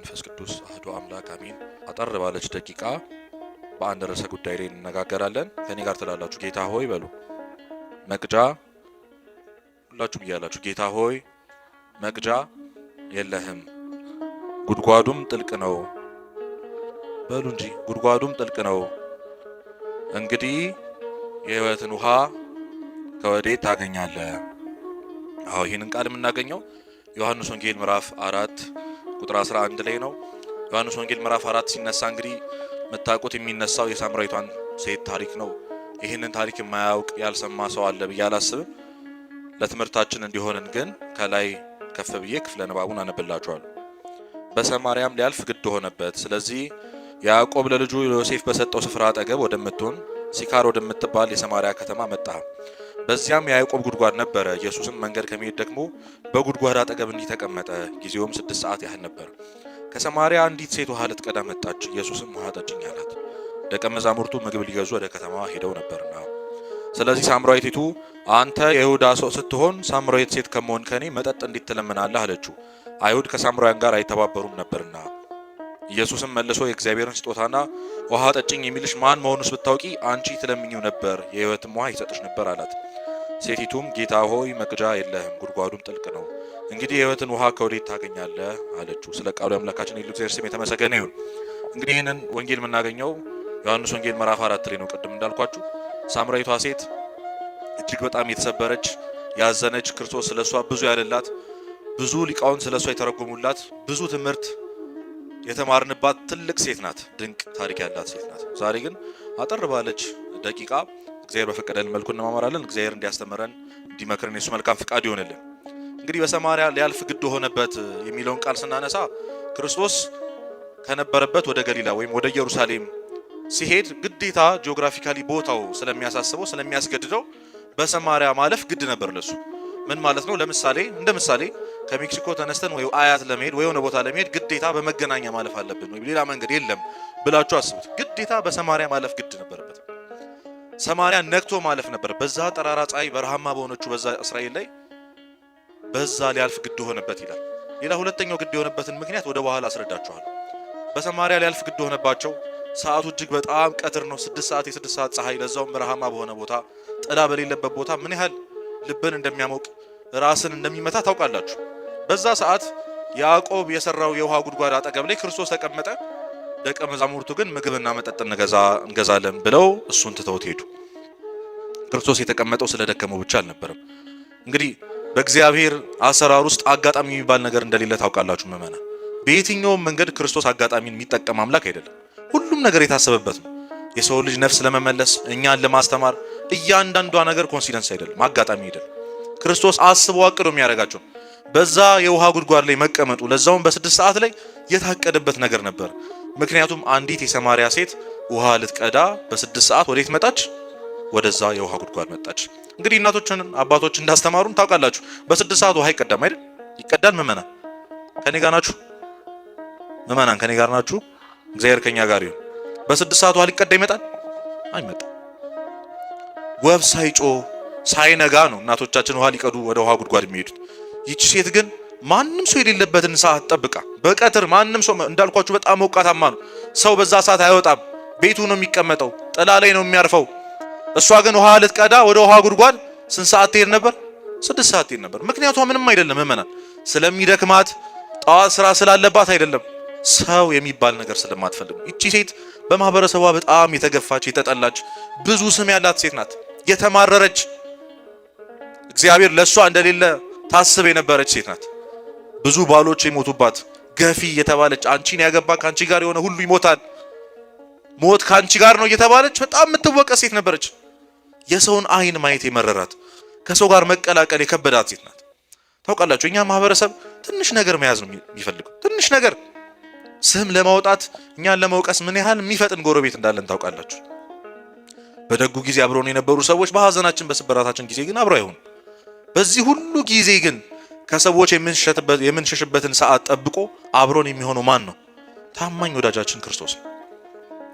መንፈስ ቅዱስ አህዶ አምላክ አሜን። አጠር ባለች ደቂቃ በአንድ ርዕሰ ጉዳይ ላይ እንነጋገራለን። ከኔ ጋር ትላላችሁ ጌታ ሆይ በሉ። መቅጃ ሁላችሁም እያላችሁ ጌታ ሆይ መቅጃ የለህም፣ ጉድጓዱም ጥልቅ ነው በሉ እንጂ ጉድጓዱም ጥልቅ ነው። እንግዲህ የሕይወትን ውሃ ከወዴት ታገኛለህ? አዎ ይህንን ቃል የምናገኘው ዮሐንስ ወንጌል ምዕራፍ 4 ቁጥር 11 ላይ ነው። ዮሐንስ ወንጌል ምዕራፍ 4 ሲነሳ እንግዲህ መታቆት የሚነሳው የሳምራዊቷን ሴት ታሪክ ነው። ይህንን ታሪክ የማያውቅ ያልሰማ ሰው አለ ብዬ አላስብም። ለትምህርታችን እንዲሆንን ግን ከላይ ከፍ ብዬ ክፍለ ንባቡን አነብላችኋለሁ። በሰማርያም ሊያልፍ ግድ ሆነበት። ስለዚህ ያዕቆብ ለልጁ ዮሴፍ በሰጠው ስፍራ አጠገብ ወደምትሆን ሲካር ወደምትባል የሰማርያ ከተማ መጣ። በዚያም የያዕቆብ ጉድጓድ ነበረ። ኢየሱስም መንገድ ከመሄድ ደግሞ በጉድጓድ አጠገብ እንዲህ ተቀመጠ። ጊዜውም 6 ሰዓት ያህል ነበር። ከሰማርያ አንዲት ሴት ውሃ ልትቀዳ መጣች። ኢየሱስም ውሃ ጠጭኝ አላት። ደቀ መዛሙርቱ ምግብ ሊገዙ ወደ ከተማዋ ሄደው ነበርና። ስለዚህ ሳምራዊቲቱ አንተ የይሁዳ ሰው ስትሆን ሳምራዊት ሴት ከመሆን ከኔ መጠጥ እንዴት ትለምናለህ? አለችው። አይሁድ ከሳምራውያን ጋር አይተባበሩም ነበርና። ኢየሱስም መልሶ የእግዚአብሔርን ስጦታና ውሃ ጠጭኝ የሚልሽ ማን መሆኑስ ብታውቂ አንቺ ትለምኚው ነበር፣ የሕይወትም ውሃ ይሰጥሽ ነበር አላት። ሴቲቱም ጌታ ሆይ መቅጃ የለህም፣ ጉድጓዱም ጥልቅ ነው። እንግዲህ የሕይወትን ውሃ ከወዴት ታገኛለህ? አለችው። ስለ ቃሉ አምላካችን የእግዚአብሔር ስም የተመሰገነ ይሁን። እንግዲህ ይህንን ወንጌል የምናገኘው ዮሐንስ ወንጌል ምዕራፍ 4 ላይ ነው። ቅድም እንዳልኳችሁ ሳምራዊቷ ሴት እጅግ በጣም የተሰበረች ያዘነች፣ ክርስቶስ ስለሷ ብዙ ያለላት፣ ብዙ ሊቃውንት ስለሷ የተረጎሙላት፣ ብዙ ትምህርት የተማርንባት ትልቅ ሴት ናት። ድንቅ ታሪክ ያላት ሴት ናት። ዛሬ ግን አጠር ባለች ደቂቃ እግዚአብሔር በፈቀደልን መልኩ እንማማራለን። እግዚአብሔር እንዲያስተምረን እንዲመክረን የሱ መልካም ፍቃድ ይሆንልን። እንግዲህ በሰማርያ ሊያልፍ ግድ ሆነበት የሚለውን ቃል ስናነሳ ክርስቶስ ከነበረበት ወደ ገሊላ ወይም ወደ ኢየሩሳሌም ሲሄድ ግዴታ ጂኦግራፊካሊ ቦታው ስለሚያሳስበው ስለሚያስገድደው በሰማርያ ማለፍ ግድ ነበር ለሱ። ምን ማለት ነው? ለምሳሌ እንደ ምሳሌ ከሜክሲኮ ተነስተን ወይ አያት ለመሄድ ወይ የሆነ ቦታ ለመሄድ ግዴታ በመገናኛ ማለፍ አለብን ወይ ሌላ መንገድ የለም ብላችሁ አስቡት። ግዴታ በሰማርያ ማለፍ ግድ ነበረበት። ሰማርያ ነክቶ ማለፍ ነበር። በዛ ጠራራ ፀሐይ በረሃማ በሆነችው በዛ እስራኤል ላይ በዛ ሊያልፍ ግድ ሆነበት ይላል። ሌላ ሁለተኛው ግድ የሆነበትን ምክንያት ወደ በኋላ አስረዳችኋለሁ። በሰማርያ ሊያልፍ ግድ ሆነባቸው ሰዓቱ እጅግ በጣም ቀትር ነው። 6 ሰዓት የ6 ሰዓት ፀሐይ ለዛውም በረሃማ በሆነ ቦታ ጥላ በሌለበት ቦታ ምን ያህል ልብን እንደሚያሞቅ ራስን እንደሚመታ ታውቃላችሁ። በዛ ሰዓት ያዕቆብ የሰራው የውሃ ጉድጓድ አጠገብ ላይ ክርስቶስ ተቀመጠ። ደቀ መዛሙርቱ ግን ምግብና መጠጥ እንገዛለን ብለው እሱን ትተውት ሄዱ። ክርስቶስ የተቀመጠው ስለደከመው ብቻ አልነበረም። እንግዲህ በእግዚአብሔር አሰራር ውስጥ አጋጣሚ የሚባል ነገር እንደሌለ ታውቃላችሁ ምእመናን። በየትኛውም መንገድ ክርስቶስ አጋጣሚን የሚጠቀም አምላክ አይደለም። ሁሉም ነገር የታሰበበት ነው። የሰው ልጅ ነፍስ ለመመለስ እኛን ለማስተማር እያንዳንዷ ነገር ኮንሲደንስ አይደለም፣ አጋጣሚ አይደለም። ክርስቶስ አስቦ አቅዶ የሚያደርጋቸው በዛ የውሃ ጉድጓድ ላይ መቀመጡ ለዛውም በ6 ሰዓት ላይ የታቀደበት ነገር ነበር። ምክንያቱም አንዲት የሰማርያ ሴት ውሃ ልትቀዳ በ6 ሰዓት ወዴት መጣች? ወደዛ የውሃ ጉድጓድ መጣች። እንግዲህ እናቶችን አባቶች እንዳስተማሩን ታውቃላችሁ በ6 ሰዓት ውሃ ይቀዳም አይደል? ይቀዳል። ምእመናን ከኔ ጋር ናችሁ? ምእመናን ከኔ ጋር ናችሁ? እግዚአብሔር ከኛ ጋር ይሁን። በ6 ሰዓት ውሃ ሊቀዳ ይመጣል? አይመጣም። ወፍ ሳይጮ ሳይነጋ ነው እናቶቻችን ውሃ ሊቀዱ ወደ ውሃ ጉድጓድ የሚሄዱት። ይቺ ሴት ግን ማንም ሰው የሌለበትን ሰዓት ጠብቃ በቀትር ማንም ሰው እንዳልኳችሁ በጣም ሞቃታማ ነው። ሰው በዛ ሰዓት አይወጣም፣ ቤቱ ነው የሚቀመጠው፣ ጥላ ላይ ነው የሚያርፈው። እሷ ግን ውሃ ልትቀዳ ወደ ውሃ ጉድጓድ ስንት ሰዓት ትሄድ ነበር? 6 ሰዓት ትሄድ ነበር። ምክንያቷ ምንም አይደለም ምእመናን፣ ስለሚደክማት ጠዋት ስራ ስላለባት አይደለም፣ ሰው የሚባል ነገር ስለማትፈልግ። ይቺ ሴት በማህበረሰቧ በጣም የተገፋች የተጠላች ብዙ ስም ያላት ሴት ናት። የተማረረች እግዚአብሔር ለሷ እንደሌለ ታስብ የነበረች ሴት ናት። ብዙ ባሎች የሞቱባት ገፊ የተባለች አንቺን ያገባ ካንቺ ጋር የሆነ ሁሉ ይሞታል፣ ሞት ካንቺ ጋር ነው እየተባለች በጣም የምትወቀስ ሴት ነበረች። የሰውን አይን ማየት የመረራት ከሰው ጋር መቀላቀል የከበዳት ሴት ናት። ታውቃላችሁ እኛ ማህበረሰብ ትንሽ ነገር መያዝ ነው የሚፈልገው። ትንሽ ነገር ስም ለማውጣት እኛን ለመውቀስ ምን ያህል የሚፈጥን ጎረቤት እንዳለን ታውቃላችሁ። በደጉ ጊዜ አብረውን የነበሩ ሰዎች በሐዘናችን በስብራታችን ጊዜ ግን አብረው አይሆኑ። በዚህ ሁሉ ጊዜ ግን ከሰዎች የምንሸሽበትን ሰዓት ጠብቆ አብሮን የሚሆነው ማን ነው? ታማኝ ወዳጃችን ክርስቶስ ነው።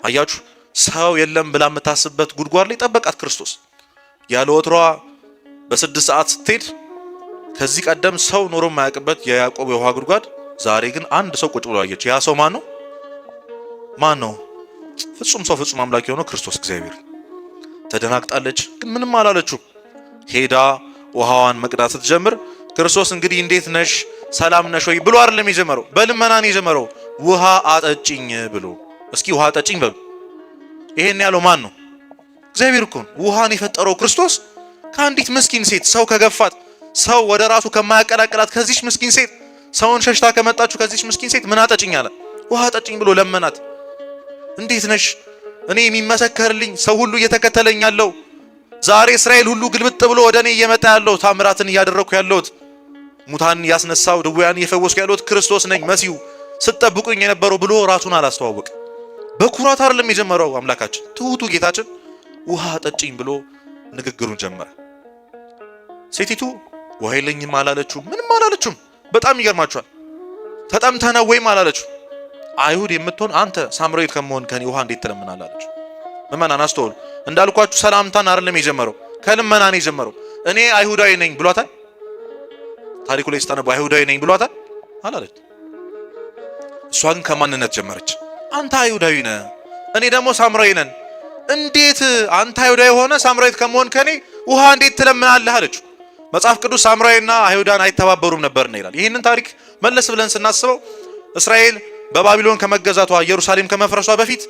አያችሁ ሰው የለም ብላ የምታስብበት ጉድጓድ ላይ ጠበቃት ክርስቶስ። ያለ ወትሯ በ6 ሰዓት ስትሄድ ከዚህ ቀደም ሰው ኖሮ የማያውቅበት የያዕቆብ የውሃ ጉድጓድ ዛሬ ግን አንድ ሰው ቁጭ ብሎ አየች። ያ ሰው ማን ነው? ፍጹም ሰው ፍጹም አምላክ የሆነው ክርስቶስ እግዚአብሔር። ተደናግጣለች፣ ግን ምንም አላለችው። ሄዳ ውሃዋን መቅዳት ስትጀምር ክርስቶስ እንግዲህ እንዴት ነሽ ሰላም ነሽ ወይ ብሎ አይደለም የጀመረው፣ በልመናን የጀመረው። ውሃ አጠጪኝ ብሎ። እስኪ ውሃ አጠጪኝ በሉ። ይሄን ያለው ማን ነው? እግዚአብሔር እኮ ነው። ውሃን የፈጠረው ክርስቶስ ከአንዲት ምስኪን ሴት፣ ሰው ከገፋት፣ ሰው ወደ ራሱ ከማያቀላቅላት ከዚች ምስኪን ሴት፣ ሰውን ሸሽታ ከመጣችሁ ከዚች ምስኪን ሴት ምን አጠጪኝ አለ? ውሃ አጠጪኝ ብሎ ለመናት። እንዴት ነሽ? እኔ የሚመሰከርልኝ ሰው ሁሉ እየተከተለኝ ያለው፣ ዛሬ እስራኤል ሁሉ ግልብጥ ብሎ ወደ እኔ እየመጣ ያለው፣ ታምራትን እያደረኩ ያለሁት፣ ሙታን ያስነሳው፣ ድውያን እየፈወስኩ ያለሁት ክርስቶስ ነኝ፣ መሲሁ ስትጠብቁኝ የነበረው ብሎ ራሱን አላስተዋወቀ። በኩራት አይደለም የጀመረው አምላካችን፣ ትሁቱ ጌታችን ውሃ አጠጪኝ ብሎ ንግግሩን ጀመረ። ሴቲቱ ውሃ የለኝም አላለችው፣ ምንም አላለችም። በጣም ይገርማችኋል። ተጠምተህ ነው ወይም አላለችው። አይሁድ የምትሆን አንተ ሳምራዊት ከመሆን ከኔ ውሃ እንዴት ትለምናለህ አለችው። ምእመናን አስተውሉ። እንዳልኳችሁ ሰላምታን አይደለም የጀመረው፣ ከልመና ነው የጀመረው። እኔ አይሁዳዊ ነኝ ብሏታል። ታሪኩ ላይ ስታነቡ አይሁዳዊ ነኝ ብሏታል አላለች። እሷ ግን ከማንነት ጀመረች። አንተ አይሁዳዊ ነህ፣ እኔ ደግሞ ሳምራዊ ነን። እንዴት አንተ አይሁዳዊ ሆነ ሳምራዊት ከመሆን ከኔ ውሃ እንዴት ትለምናለህ አለችው። መጽሐፍ ቅዱስ ሳምራዊና አይሁዳን አይተባበሩም ነበርና ይላል። ይህንን ታሪክ መለስ ብለን ስናስበው እስራኤል በባቢሎን ከመገዛቷ ኢየሩሳሌም ከመፍረሷ በፊት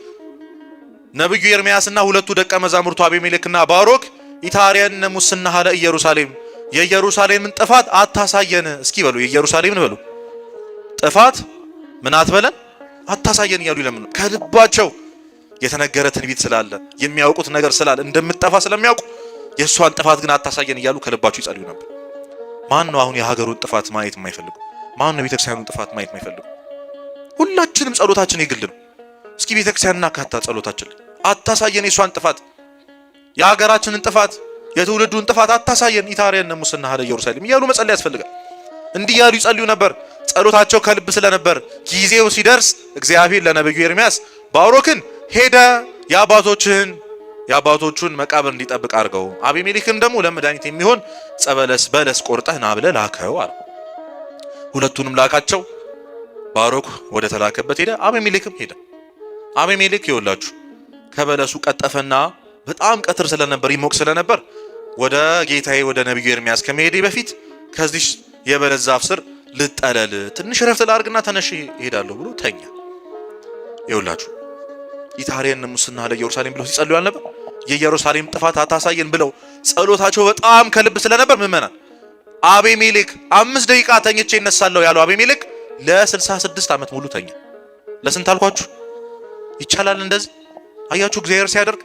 ነብዩ ኤርምያስና ሁለቱ ደቀ መዛሙርቱ አቤሜሌክና ባሮክ ኢታሪያን ሙስና ሀለ ኢየሩሳሌም፣ የኢየሩሳሌምን ጥፋት አታሳየን። እስኪ በሉ የኢየሩሳሌምን በሉ ጥፋት ምን አትበለን አታሳየን እያሉ ይለምኑ። ከልባቸው የተነገረ ትንቢት ስላለ የሚያውቁት ነገር ስላለ እንደምትጠፋ ስለሚያውቁ የእሷን ጥፋት ግን አታሳየን እያሉ ከልባቸው ይጸልዩ ነበር። ማን ነው አሁን የሀገሩን ጥፋት ማየት የማይፈልጉ? ማን ነው ቤተክርስቲያኑን ጥፋት ማየት የማይፈልጉ? ሁላችንም ጸሎታችን የግል ነው። እስኪ ቤተክርስቲያንና ካታ ጸሎታችን አታሳየን የእሷን ጥፋት፣ የሀገራችንን ጥፋት፣ የትውልዱን ጥፋት አታሳየን። ኢታሪያን ሙስና ሀለ ኢየሩሳሌም እያሉ መጸለይ ያስፈልጋል። እንዲህ ያሉ ይጸልዩ ነበር። ጸሎታቸው ከልብ ስለነበር ጊዜው ሲደርስ እግዚአብሔር ለነብዩ ኤርምያስ ባሮክን ሄደ የአባቶቹን መቃብር እንዲጠብቅ አድርገው፣ አቤሜሌክን ደግሞ ለመድኃኒት የሚሆን ጸበለስ በለስ ቆርጠህ ና ብለህ ላከው አለ። ሁለቱንም ላካቸው። ባሮክ ወደ ተላከበት ሄደ፣ አቤሜሌክም ሄደ። አቤሜሌክ ይወላችሁ ከበለሱ ቀጠፈና በጣም ቀትር ስለነበር ይሞቅ ስለነበር ወደ ጌታዬ ወደ ነብዩ ኤርምያስ ከመሄዴ በፊት ከዚህ የበለስ ዛፍ ስር ልጠለል፣ ትንሽ ረፍት ላድርግና ተነሽ እሄዳለሁ ብሎ ተኛ። ይወላችሁ ኢታሪያን ሙስና ለኢየሩሳሌም ብለው ሲጸልዩ አልነበር? የኢየሩሳሌም ጥፋት አታሳየን ብለው ጸሎታቸው በጣም ከልብ ስለነበር ምእመናን አቤሜሌክ 5 ደቂቃ ተኝቼ እነሳለሁ ያለው አቤሜሌክ ለ66 ዓመት ሙሉ ተኛ። ለስንት አልኳችሁ? ይቻላል እንደዚህ። አያችሁ እግዚአብሔር ሲያደርግ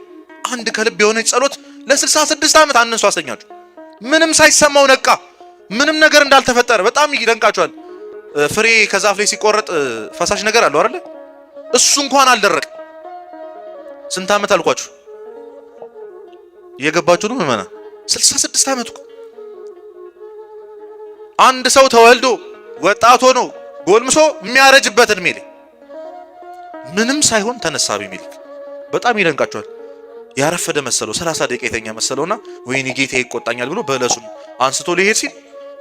አንድ ከልብ የሆነች ጸሎት ለ66 ዓመት አንንሱ አሰኛችሁ። ምንም ሳይሰማው ነቃ፣ ምንም ነገር እንዳልተፈጠረ። በጣም ይደንቃችኋል። ፍሬ ከዛፍ ላይ ሲቆረጥ ፈሳሽ ነገር አለው አይደል? እሱ እንኳን አልደረቀ። ስንት ዓመት አልኳችሁ? እየገባችሁ ነው ምእመናን? 66 ዓመት እኮ አንድ ሰው ተወልዶ ወጣት ሆኖ ጎልምሶ የሚያረጅበት እድሜ ላይ ምንም ሳይሆን ተነሳ አቤሜሌክ። በጣም ይደንቃቸዋል። ያረፈደ መሰለው 30 ደቂቃ የተኛ መሰለውና ወይኔ ጌታ ይቆጣኛል ብሎ በለሱን አንስቶ ሊሄድ ሲል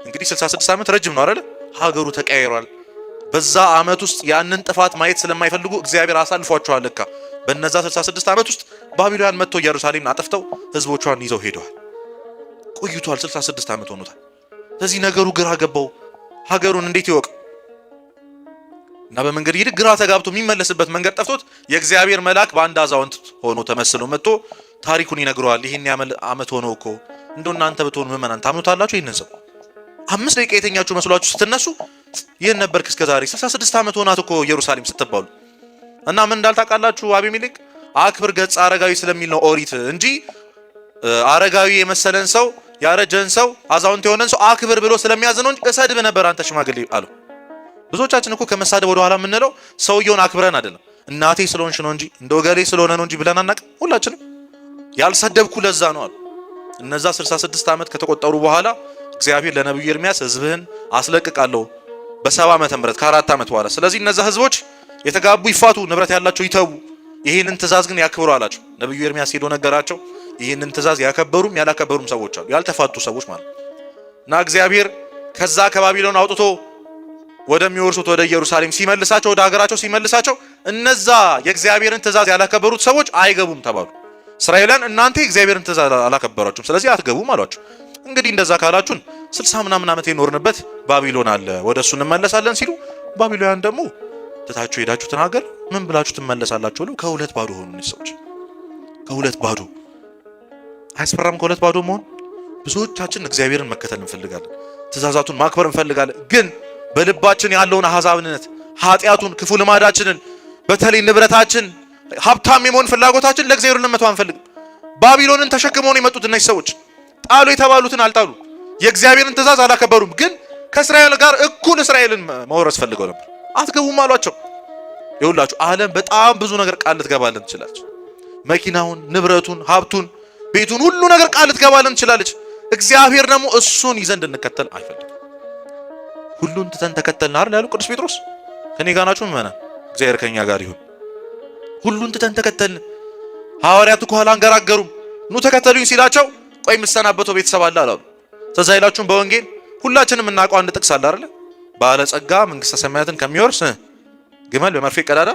እንግዲህ 66 ዓመት ረጅም ነው አይደል? ሀገሩ ተቀያይሯል። በዛ ዓመት ውስጥ ያንን ጥፋት ማየት ስለማይፈልጉ እግዚአብሔር አሳልፏቸዋል። ለካ በነዛ 66 ዓመት ውስጥ ባቢሎን መጥተው ኢየሩሳሌምን አጥፍተው ህዝቦቿን ይዘው ሄደዋል። ቆይቷል። 66 ዓመት ሆኖታል። ስለዚህ ነገሩ ግራ ገባው። ሀገሩን እንዴት ይወቅ እና በመንገድ ይልቅ ግራ ተጋብቶ የሚመለስበት መንገድ ጠፍቶት የእግዚአብሔር መልአክ በአንድ አዛውንት ሆኖ ተመስሎ መጥቶ ታሪኩን ይነግረዋል። ይሄን ዓመት ሆኖ እኮ እንደው እናንተ ብትሆኑ ምእመናን ታምኑታላችሁ? ይሄንን ሰው 5 ደቂቃ የተኛችሁ መስሏችሁ ስትነሱ ይሄን ነበርክ እስከዛሬ 66 ዓመት ሆናት እኮ ኢየሩሳሌም ስትባሉ እና ምን እንዳልታውቃላችሁ አቤሜሌክ አክብር ገጽ አረጋዊ ስለሚል ነው ኦሪት እንጂ አረጋዊ የመሰለን ሰው ያረጀን ሰው አዛውንት የሆነን ሰው አክብር ብሎ ስለሚያዝ ነው እንጂ እሰድብ ነበር አንተ ሽማግሌ አለው። ብዙዎቻችን እኮ ከመሳደብ ወደ ኋላ የምንለው ሰውየውን አክብረን አይደለም፣ እናቴ ስለሆንሽ ነው እንጂ እንደ ወገሌ ስለሆነ ነው እንጂ ብለን አናውቅም። ሁላችንም ያልሰደብኩ ለዛ ነው አሉ። እነዛ 66 ዓመት ከተቆጠሩ በኋላ እግዚአብሔር ለነብዩ ኤርምያስ ህዝብህን አስለቅቃለሁ በ70 ዓመተ ምህረት ከ4 ዓመት በኋላ። ስለዚህ እነዛ ህዝቦች የተጋቡ ይፋቱ፣ ንብረት ያላቸው ይተዉ፣ ይሄንን ትእዛዝ ግን ያክብሩ አላቸው። ነብዩ ኤርምያስ ሄዶ ነገራቸው። ይሄንን ትእዛዝ ያከበሩም ያላከበሩም ሰዎች አሉ፣ ያልተፋቱ ሰዎች ማለት እና እግዚአብሔር ከዛ ከባቢሎን አውጥቶ ወደሚወርሱት ወደ ኢየሩሳሌም ሲመልሳቸው፣ ወደ ሀገራቸው ሲመልሳቸው እነዛ የእግዚአብሔርን ትእዛዝ ያላከበሩት ሰዎች አይገቡም ተባሉ። እስራኤላውያን እናንተ የእግዚአብሔርን ትእዛዝ አላከበራችሁም፣ ስለዚህ አትገቡም አሏቸው። እንግዲህ እንደዛ ካላችሁን 60 ምናምን ዓመት የኖርንበት ባቢሎን አለ፣ ወደሱ እንመለሳለን ሲሉ ባቢሎናውያን ደግሞ ትታችሁ ሄዳችሁትን ሀገር ምን ብላችሁ ትመለሳላችሁ ብለው ከሁለት ባዶ ሆኑ። እነዚህ ሰዎች ከሁለት ባዶ። አያስፈራም? ከሁለት ባዶ መሆን። ብዙዎቻችን እግዚአብሔርን መከተል እንፈልጋለን፣ ትእዛዛቱን ማክበር እንፈልጋለን። ግን በልባችን ያለውን አሕዛብነት፣ ኃጢአቱን፣ ክፉ ልማዳችንን፣ በተለይ ንብረታችን፣ ሀብታም የመሆን ፍላጎታችን ለእግዚአብሔር ለመተው አንፈልግም። ባቢሎንን ተሸክመው ነው የመጡት እነዚህ ሰዎች። ጣሉ የተባሉትን አልጣሉ፣ የእግዚአብሔርን ትእዛዝ አላከበሩም። ግን ከእስራኤል ጋር እኩል እስራኤልን መውረስ ፈልገው ነበር። አትገቡም አሏቸው። ይኸውላችሁ ዓለም በጣም ብዙ ነገር ቃል ልትገባልን ትችላለች። መኪናውን፣ ንብረቱን፣ ሀብቱን፣ ቤቱን፣ ሁሉ ነገር ቃል ልትገባልን ትችላለች። እግዚአብሔር ደግሞ እሱን ይዘን እንድንከተል አይፈልግም። ሁሉን ትተን ተከተልን አይደል ያለው ቅዱስ ጴጥሮስ። ከኔ ጋር ናችሁ ምእመናን? እግዚአብሔር ከኛ ጋር ይሁን። ሁሉን ትተን ተከተልን። ሐዋርያቱ ከኋላ አንገራገሩም። ኑ ተከተሉኝ ሲላቸው ቆይ የምሰናበተው ቤተሰብ አለ አላሉ። ትዝ አይላችሁም? በወንጌል ሁላችንም እናውቀው አንድ ጥቅስ አለ አይደል? ባለጸጋ መንግስተ ሰማያትን ከሚወርስ ግመል በመርፌ ቀዳዳ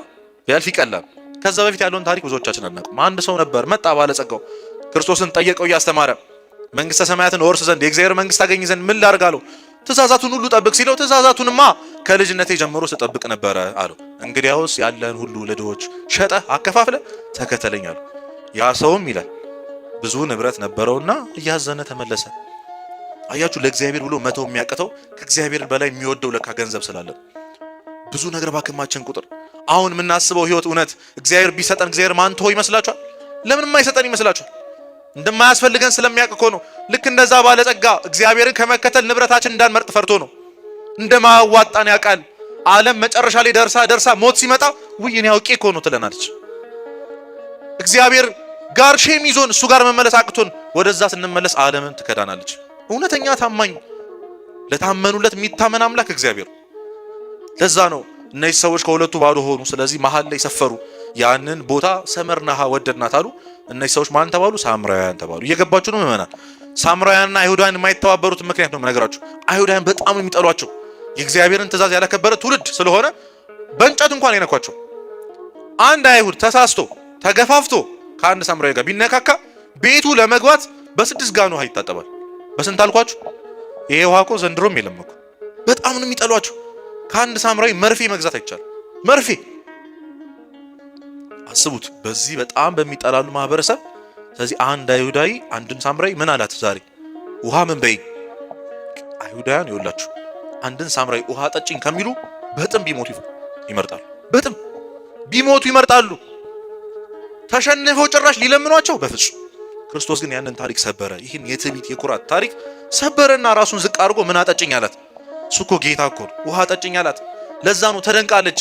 ቢያልፍ ይቀላል። ከዛ በፊት ያለውን ታሪክ ብዙዎቻችን አናውቅም። አንድ ሰው ነበር፣ መጣ ባለጸጋው፣ ክርስቶስን ጠየቀው እያስተማረ መንግስተ ሰማያትን ወርስ ዘንድ የእግዚአብሔር መንግስት አገኝ ዘንድ ምን ላድርግ አለው። ትእዛዛቱን ሁሉ ጠብቅ ሲለው ትእዛዛቱንማ ከልጅነቴ ጀምሮ ስጠብቅ ነበረ አለው። እንግዲያውስ ያለን ሁሉ ለድሆች ሸጠ አከፋፍለ ተከተለኝ አለው። ያ ሰውም ይላል ብዙ ንብረት ነበረውና እያዘነ ተመለሰ። አያችሁ፣ ለእግዚአብሔር ብሎ መተው የሚያቅተው ከእግዚአብሔር በላይ የሚወደው ለካ ገንዘብ ስላለ። ብዙ ነገር ባከማችን ቁጥር አሁን የምናስበው ህይወት እውነት እግዚአብሔር ቢሰጠን እግዚአብሔር ማን ተው ይመስላችኋል? ለምን የማይሰጠን ይመስላችኋል? እንደማያስፈልገን ስለሚያውቅ እኮ ነው። ልክ እንደዛ ባለጸጋ እግዚአብሔርን ከመከተል ንብረታችን እንዳንመርጥ ፈርቶ ነው። እንደማያዋጣን ያውቃል። ዓለም መጨረሻ ላይ ደርሳ ሞት ሲመጣ ውይ እኔ አውቄ እኮ ነው ትለናለች። እግዚአብሔር ጋር ሼም ይዞን እሱ ጋር መመለስ አቅቶን ወደዛ ስንመለስ ዓለምን ትከዳናለች። እውነተኛ ታማኝ ለታመኑለት የሚታመን አምላክ እግዚአብሔር። ለዛ ነው እነዚህ ሰዎች ከሁለቱ ባዶ ሆኑ። ስለዚህ መሃል ላይ ሰፈሩ። ያንን ቦታ ሰመርናሃ ወደድናት አሉ። እነዚህ ሰዎች ማን ተባሉ? ሳምራውያን ተባሉ። እየገባችሁ ነው ምእመናን? ሳምራውያንና አይሁዳውያን የማይተባበሩት ምክንያት ነው የምነግራችሁ። አይሁዳውያን በጣም የሚጠሏቸው የእግዚአብሔርን ትእዛዝ ያላከበረ ትውልድ ስለሆነ በእንጨት እንኳን አይነኳቸው። አንድ አይሁድ ተሳስቶ ተገፋፍቶ ከአንድ ሳምራዊ ጋር ቢነካካ ቤቱ ለመግባት በ6 ጋኑ ውሃ ይታጠባል። በስንት አልኳችሁ? ይሄ ውሃ እኮ ዘንድሮም የለም እኮ። በጣም ነው የሚጠሏቸው። ከአንድ ሳምራዊ መርፌ መግዛት አይቻልም። መርፌ አስቡት። በዚህ በጣም በሚጠላሉ ማህበረሰብ። ስለዚህ አንድ አይሁዳዊ አንድን ሳምራዊ ምን አላት? ዛሬ ውሃ ምን በይ። አይሁዳውያን ይወላችሁ አንድን ሳምራዊ ውሃ ጠጭኝ ከሚሉ በጥም ቢሞቱ ይመርጣሉ። በጥም ቢሞቱ ይመርጣሉ። ተሸንፈው ጭራሽ ሊለምኗቸው በፍጹም። ክርስቶስ ግን ያንን ታሪክ ሰበረ። ይህን የትዕቢት የኩራት ታሪክ ሰበረና ራሱን ዝቅ አድርጎ ምን አጠጭኝ አላት። እሱ እኮ ጌታ እኮ ውሃ ጠጭኝ አላት። ለዛ ነው ተደንቃለች።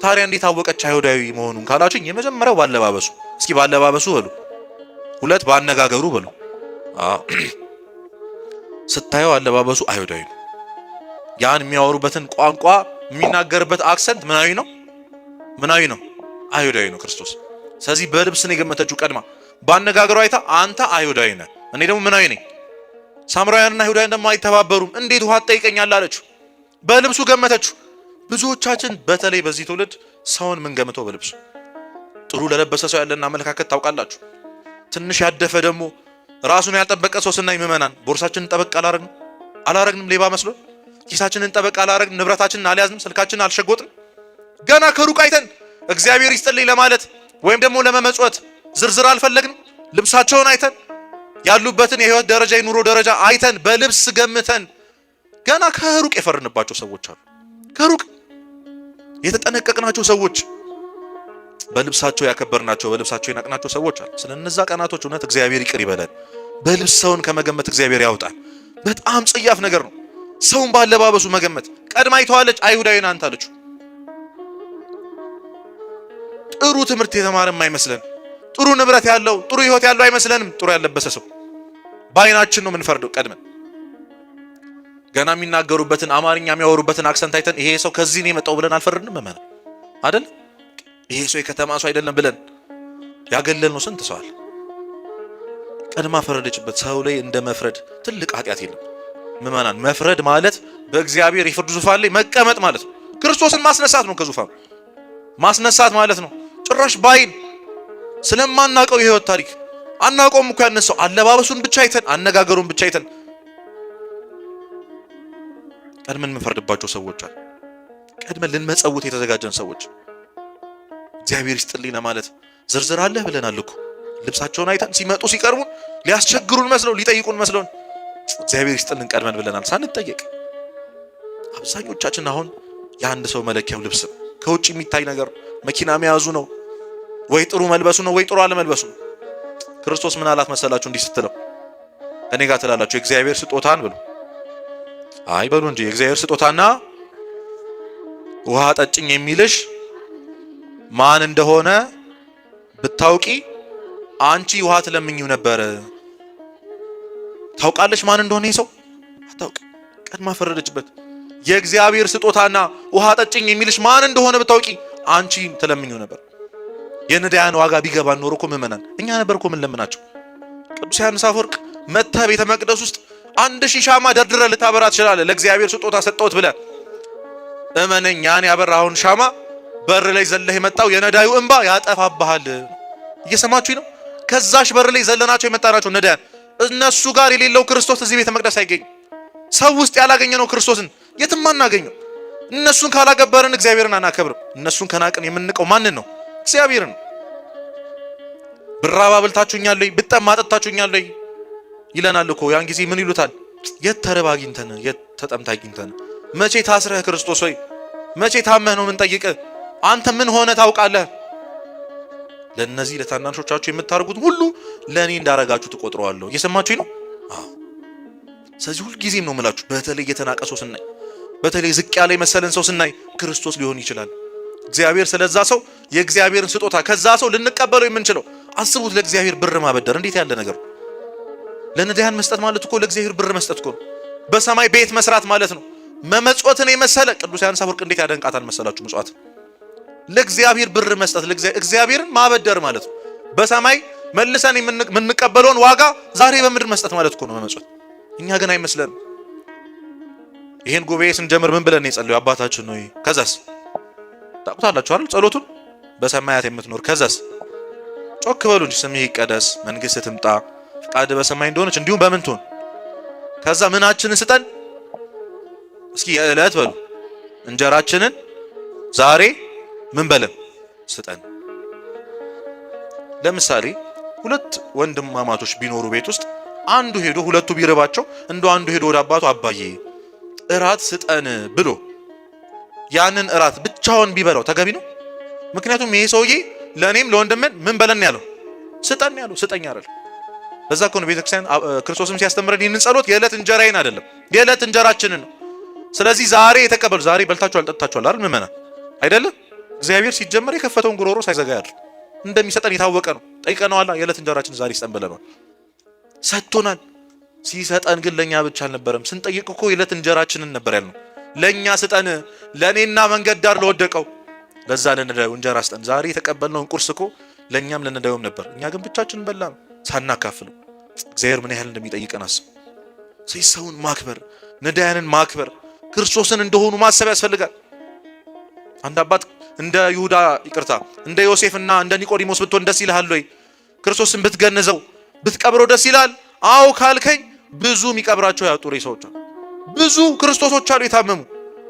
ታዲያ እንዴት አወቀች አይሁዳዊ መሆኑን ካላችሁኝ፣ የመጀመሪያው ባለባበሱ። እስኪ ባለባበሱ በሉ፣ ሁለት ባነጋገሩ በሉ። ስታየው አለባበሱ አይሁዳዊ ነው። ያን የሚያወሩበትን ቋንቋ የሚናገርበት አክሰንት ምናዊ ነው? ምናዊ ነው? አይሁዳዊ ነው ክርስቶስ። ስለዚህ በልብስ ነው የገመተችው ቀድማ። ባነጋገሩ አይታ አንተ አይሁዳዊ ነህ፣ እኔ ደግሞ ምናዊ ነኝ። ሳምራውያንና አይሁዳውያን ደግሞ አይተባበሩም፣ እንዴት ውሃ ትጠይቀኛለህ አለችው። በልብሱ ገመተችው። ብዙዎቻችን በተለይ በዚህ ትውልድ ሰውን ምን ገምተው በልብሱ። ጥሩ ለለበሰ ሰው ያለን አመለካከት ታውቃላችሁ። ትንሽ ያደፈ ደግሞ ራሱን ያልጠበቀ ሰው ስናይ ምእመናን ቦርሳችንን ጠበቅ አላረግንም፣ ሌባ መስሎን ኪሳችንን ጠበቅ አላረግንም፣ ንብረታችንን አልያዝንም፣ ስልካችንን አልሸጎጥንም። ገና ከሩቅ አይተን እግዚአብሔር ይስጥልኝ ለማለት ወይም ደግሞ ለመመጽወት ዝርዝር አልፈለግንም። ልብሳቸውን አይተን ያሉበትን የህይወት ደረጃ የኑሮ ደረጃ አይተን በልብስ ገምተን ገና ከሩቅ የፈርንባቸው ሰዎች አሉ። ከሩቅ የተጠነቀቅናቸው ሰዎች፣ በልብሳቸው ያከበርናቸው፣ በልብሳቸው የናቅናቸው ሰዎች አሉ። ስለነዛ ቀናቶች እውነት እግዚአብሔር ይቅር ይበለን። በልብስ ሰውን ከመገመት እግዚአብሔር ያውጣል። በጣም ጽያፍ ነገር ነው ሰውን ባለባበሱ መገመት። ቀድማ አይተዋለች፣ አይሁዳዊ ናንተ አለችው። ጥሩ ትምህርት የተማረም አይመስለን፣ ጥሩ ንብረት ያለው ጥሩ ህይወት ያለው አይመስለንም። ጥሩ ያለበሰ ሰው በአይናችን ነው የምንፈርደው ቀድመን። ገና የሚናገሩበትን አማርኛ የሚያወሩበትን አክሰንት አይተን ይሄ ሰው ከዚህ ነው የመጣው ብለን አልፈረድንም ማለት አይደል? ይሄ ሰው የከተማ ሰው አይደለም ብለን ያገለልነው ስንት ሰው አለ። ቀድማ ፈረደችበት። ሰው ላይ እንደ መፍረድ ትልቅ ኃጢአት የለም። ምእመናን መፍረድ ማለት በእግዚአብሔር የፍርድ ዙፋን ላይ መቀመጥ ማለት ነው። ክርስቶስን ማስነሳት ነው። ከዙፋኑ ማስነሳት ማለት ነው። ጭራሽ ባይን ስለማናቀው የህይወት ታሪክ አናቆም እኮ ያነሳው አለባበሱን ብቻ አይተን አነጋገሩን ብቻ አይተን ቀድመን የምንፈርድባቸው ሰዎች አሉ። ቀድመን ልንመጸውት የተዘጋጀን ሰዎች እግዚአብሔር ይስጥልኝ ለማለት ዝርዝር አለ ብለናል እኮ። ልብሳቸውን አይተን ሲመጡ ሲቀርቡን ሊያስቸግሩን መስለው ሊጠይቁን መስለውን እግዚአብሔር ይስጥልን ቀድመን ብለናል ሳንጠየቅ። አብዛኞቻችን አሁን የአንድ ሰው መለኪያው ልብስ ከውጭ የሚታይ ነገር መኪና መያዙ ነው ወይ ጥሩ መልበሱ ነው ወይ ጥሩ አለመልበሱ ነው። ክርስቶስ ምን አላት መሰላችሁ? እንዲህ ስትለው እኔ ጋር ትላላችሁ የእግዚአብሔር ስጦታን ብሎ አይ በሉ እንጂ የእግዚአብሔር ስጦታና ውሃ ጠጭኝ የሚልሽ ማን እንደሆነ ብታውቂ አንቺ ውሃ ትለምኚው ነበር። ታውቃለሽ ማን እንደሆነ ይሰው አታውቅ። ቀድማ ፈረደችበት። የእግዚአብሔር ስጦታና ውሃ ጠጭኝ የሚልሽ ማን እንደሆነ ብታውቂ አንቺ ትለምኚው ነበር። የነዳያን ዋጋ ቢገባን ኖሮ እኮ ምእመናን እኛ ነበር እኮ ምን ለምናቸው። ቅዱስ ዮሐንስ አፈወርቅ መጥተህ ቤተ መቅደስ ውስጥ 1000 ሻማ ደርድረህ ልታበራ ትችላለህ። ለእግዚአብሔር ስጦታ ሰጠሁት ብለህ እመነኝ፣ ያን ያበራኸውን ሻማ በር ላይ ዘለህ የመጣው የነዳዩ እንባ ያጠፋብሃል። እየሰማችሁኝ ነው? ከዛሽ በር ላይ ዘለናቸው የመጣናቸው ነዳያን እነሱ ጋር የሌለው ክርስቶስ እዚህ ቤተ መቅደስ አይገኝም። ሰው ውስጥ ያላገኘነው ክርስቶስን የትም አናገኘው። እነሱን ካላገበርን እግዚአብሔርን አናከብርም። እነሱን ከናቅን የምንቀው ማንን ነው? እግዚአብሔርን። ብራብ አብልታችሁኛል ወይ ብጠማ አጠጥታችሁኛል ወይ ይለናል እኮ። ያን ጊዜ ምን ይሉታል? የት ተርበህ አግኝተን የት ተጠምተህ አግኝተን? መቼ ታስረህ ክርስቶስ ሆይ መቼ ታመህ ነው ምን ጠይቅህ? አንተ ምን ሆነ ታውቃለህ? ለነዚህ ለታናሾቻችሁ የምታርጉት ሁሉ ለኔ እንዳረጋችሁ ተቆጥረዋለሁ። እየሰማችሁኝ ነው? አዎ። ስለዚህ ሁሉ ጊዜም ነው የምላችሁ፣ በተለይ የተናቀ ሰው ስናይ፣ በተለይ ዝቅ ያለ መሰለን ሰው ስናይ ክርስቶስ ሊሆን ይችላል። እግዚአብሔር ስለዛ ሰው የእግዚአብሔርን ስጦታ ከዛ ሰው ልንቀበለው የምንችለው አስቡት። ለእግዚአብሔር ብር ማበደር እንዴት ያለ ነገር ነው! ለነዳያን መስጠት ማለት እኮ ለእግዚአብሔር ብር መስጠት እኮ ነው። በሰማይ ቤት መስራት ማለት ነው። መመጽወትን የመሰለ ቅዱስ ዮሐንስ አፈወርቅ እንዴት ያደንቃታል መሰላችሁ? መጽዋት ለእግዚአብሔር ብር መስጠት እግዚአብሔርን ማበደር ማለት ነው። በሰማይ መልሰን የምንቀበለውን ዋጋ ዛሬ በምድር መስጠት ማለት እኮ ነው መመጽወት። እኛ ግን አይመስለንም። ይሄን ጉባኤ ስንጀምር ምን ብለን የጸለዩ አባታችን ነው። ከዛስ ታውቁታላችሁ አይደል? ጸሎቱን በሰማያት የምትኖር ከዛስ ጮክ በሉ እንጂ ስምህ ይቀደስ፣ መንግስት ትምጣ፣ ፍቃድ በሰማይ እንደሆነች እንዲሁም በምን ትሆን። ከዛ ምናችንን ስጠን እስኪ የዕለት በሉ እንጀራችንን ዛሬ ምን በለም ስጠን። ለምሳሌ ሁለት ወንድማማቶች ቢኖሩ ቤት ውስጥ አንዱ ሄዶ ሁለቱ ቢርባቸው እንደው አንዱ ሄዶ ወደ አባቱ አባዬ እራት ስጠን ብሎ ያንን እራት ብቻውን ቢበላው ተገቢ ነው? ምክንያቱም ይሄ ሰውዬ ለኔም ለወንድምን ምን በለን ያለው ስጠን ያለው ስጠኝ አይደል? በዛ እኮ ነው ቤተክርስቲያን ክርስቶስም ሲያስተምረን ይህንን ጸሎት የዕለት እንጀራዬን አይደለም የዕለት እንጀራችንን ነው። ስለዚህ ዛሬ የተቀበሉ ዛሬ በልታችኋል ጠጥታችኋል አይደል ምእመናን? አይደለም እግዚአብሔር ሲጀመር የከፈተውን ጉሮሮ ሳይዘጋ ያድር እንደሚሰጠን የታወቀ ነው። ጠይቀነዋል። የዕለት እንጀራችን ዛሬ ስጠን ብለናል። ሰጥቶናል። ሲሰጠን ግን ለኛ ብቻ አልነበረም። ስንጠይቅ እኮ የዕለት እንጀራችንን ነበር ያልነው። ለኛ ስጠን፣ ለኔና መንገድ ዳር ለወደቀው ለዛ ለነዳዩ እንጀራ ስጠን። ዛሬ የተቀበልነውን ቁርስ እኮ ለኛም ለነዳዩም ነበር። እኛ ግን ብቻችንን በላን ሳናካፍል። እግዚአብሔር ምን ያህል እንደሚጠይቀን አስብ። ሰውን ማክበር፣ ነዳያንን ማክበር፣ ክርስቶስን እንደሆኑ ማሰብ ያስፈልጋል። አንድ አባት እንደ ይሁዳ ይቅርታ እንደ ዮሴፍና እንደ ኒቆዲሞስ ብትሆን ደስ ይልሃል ወይ? ክርስቶስን ብትገነዘው ብትቀብረው ደስ ይላል? አዎ ካልከኝ ብዙ የሚቀብራቸው ያጡ ሬሳዎች አሉ። ብዙ ክርስቶሶች አሉ የታመሙ፣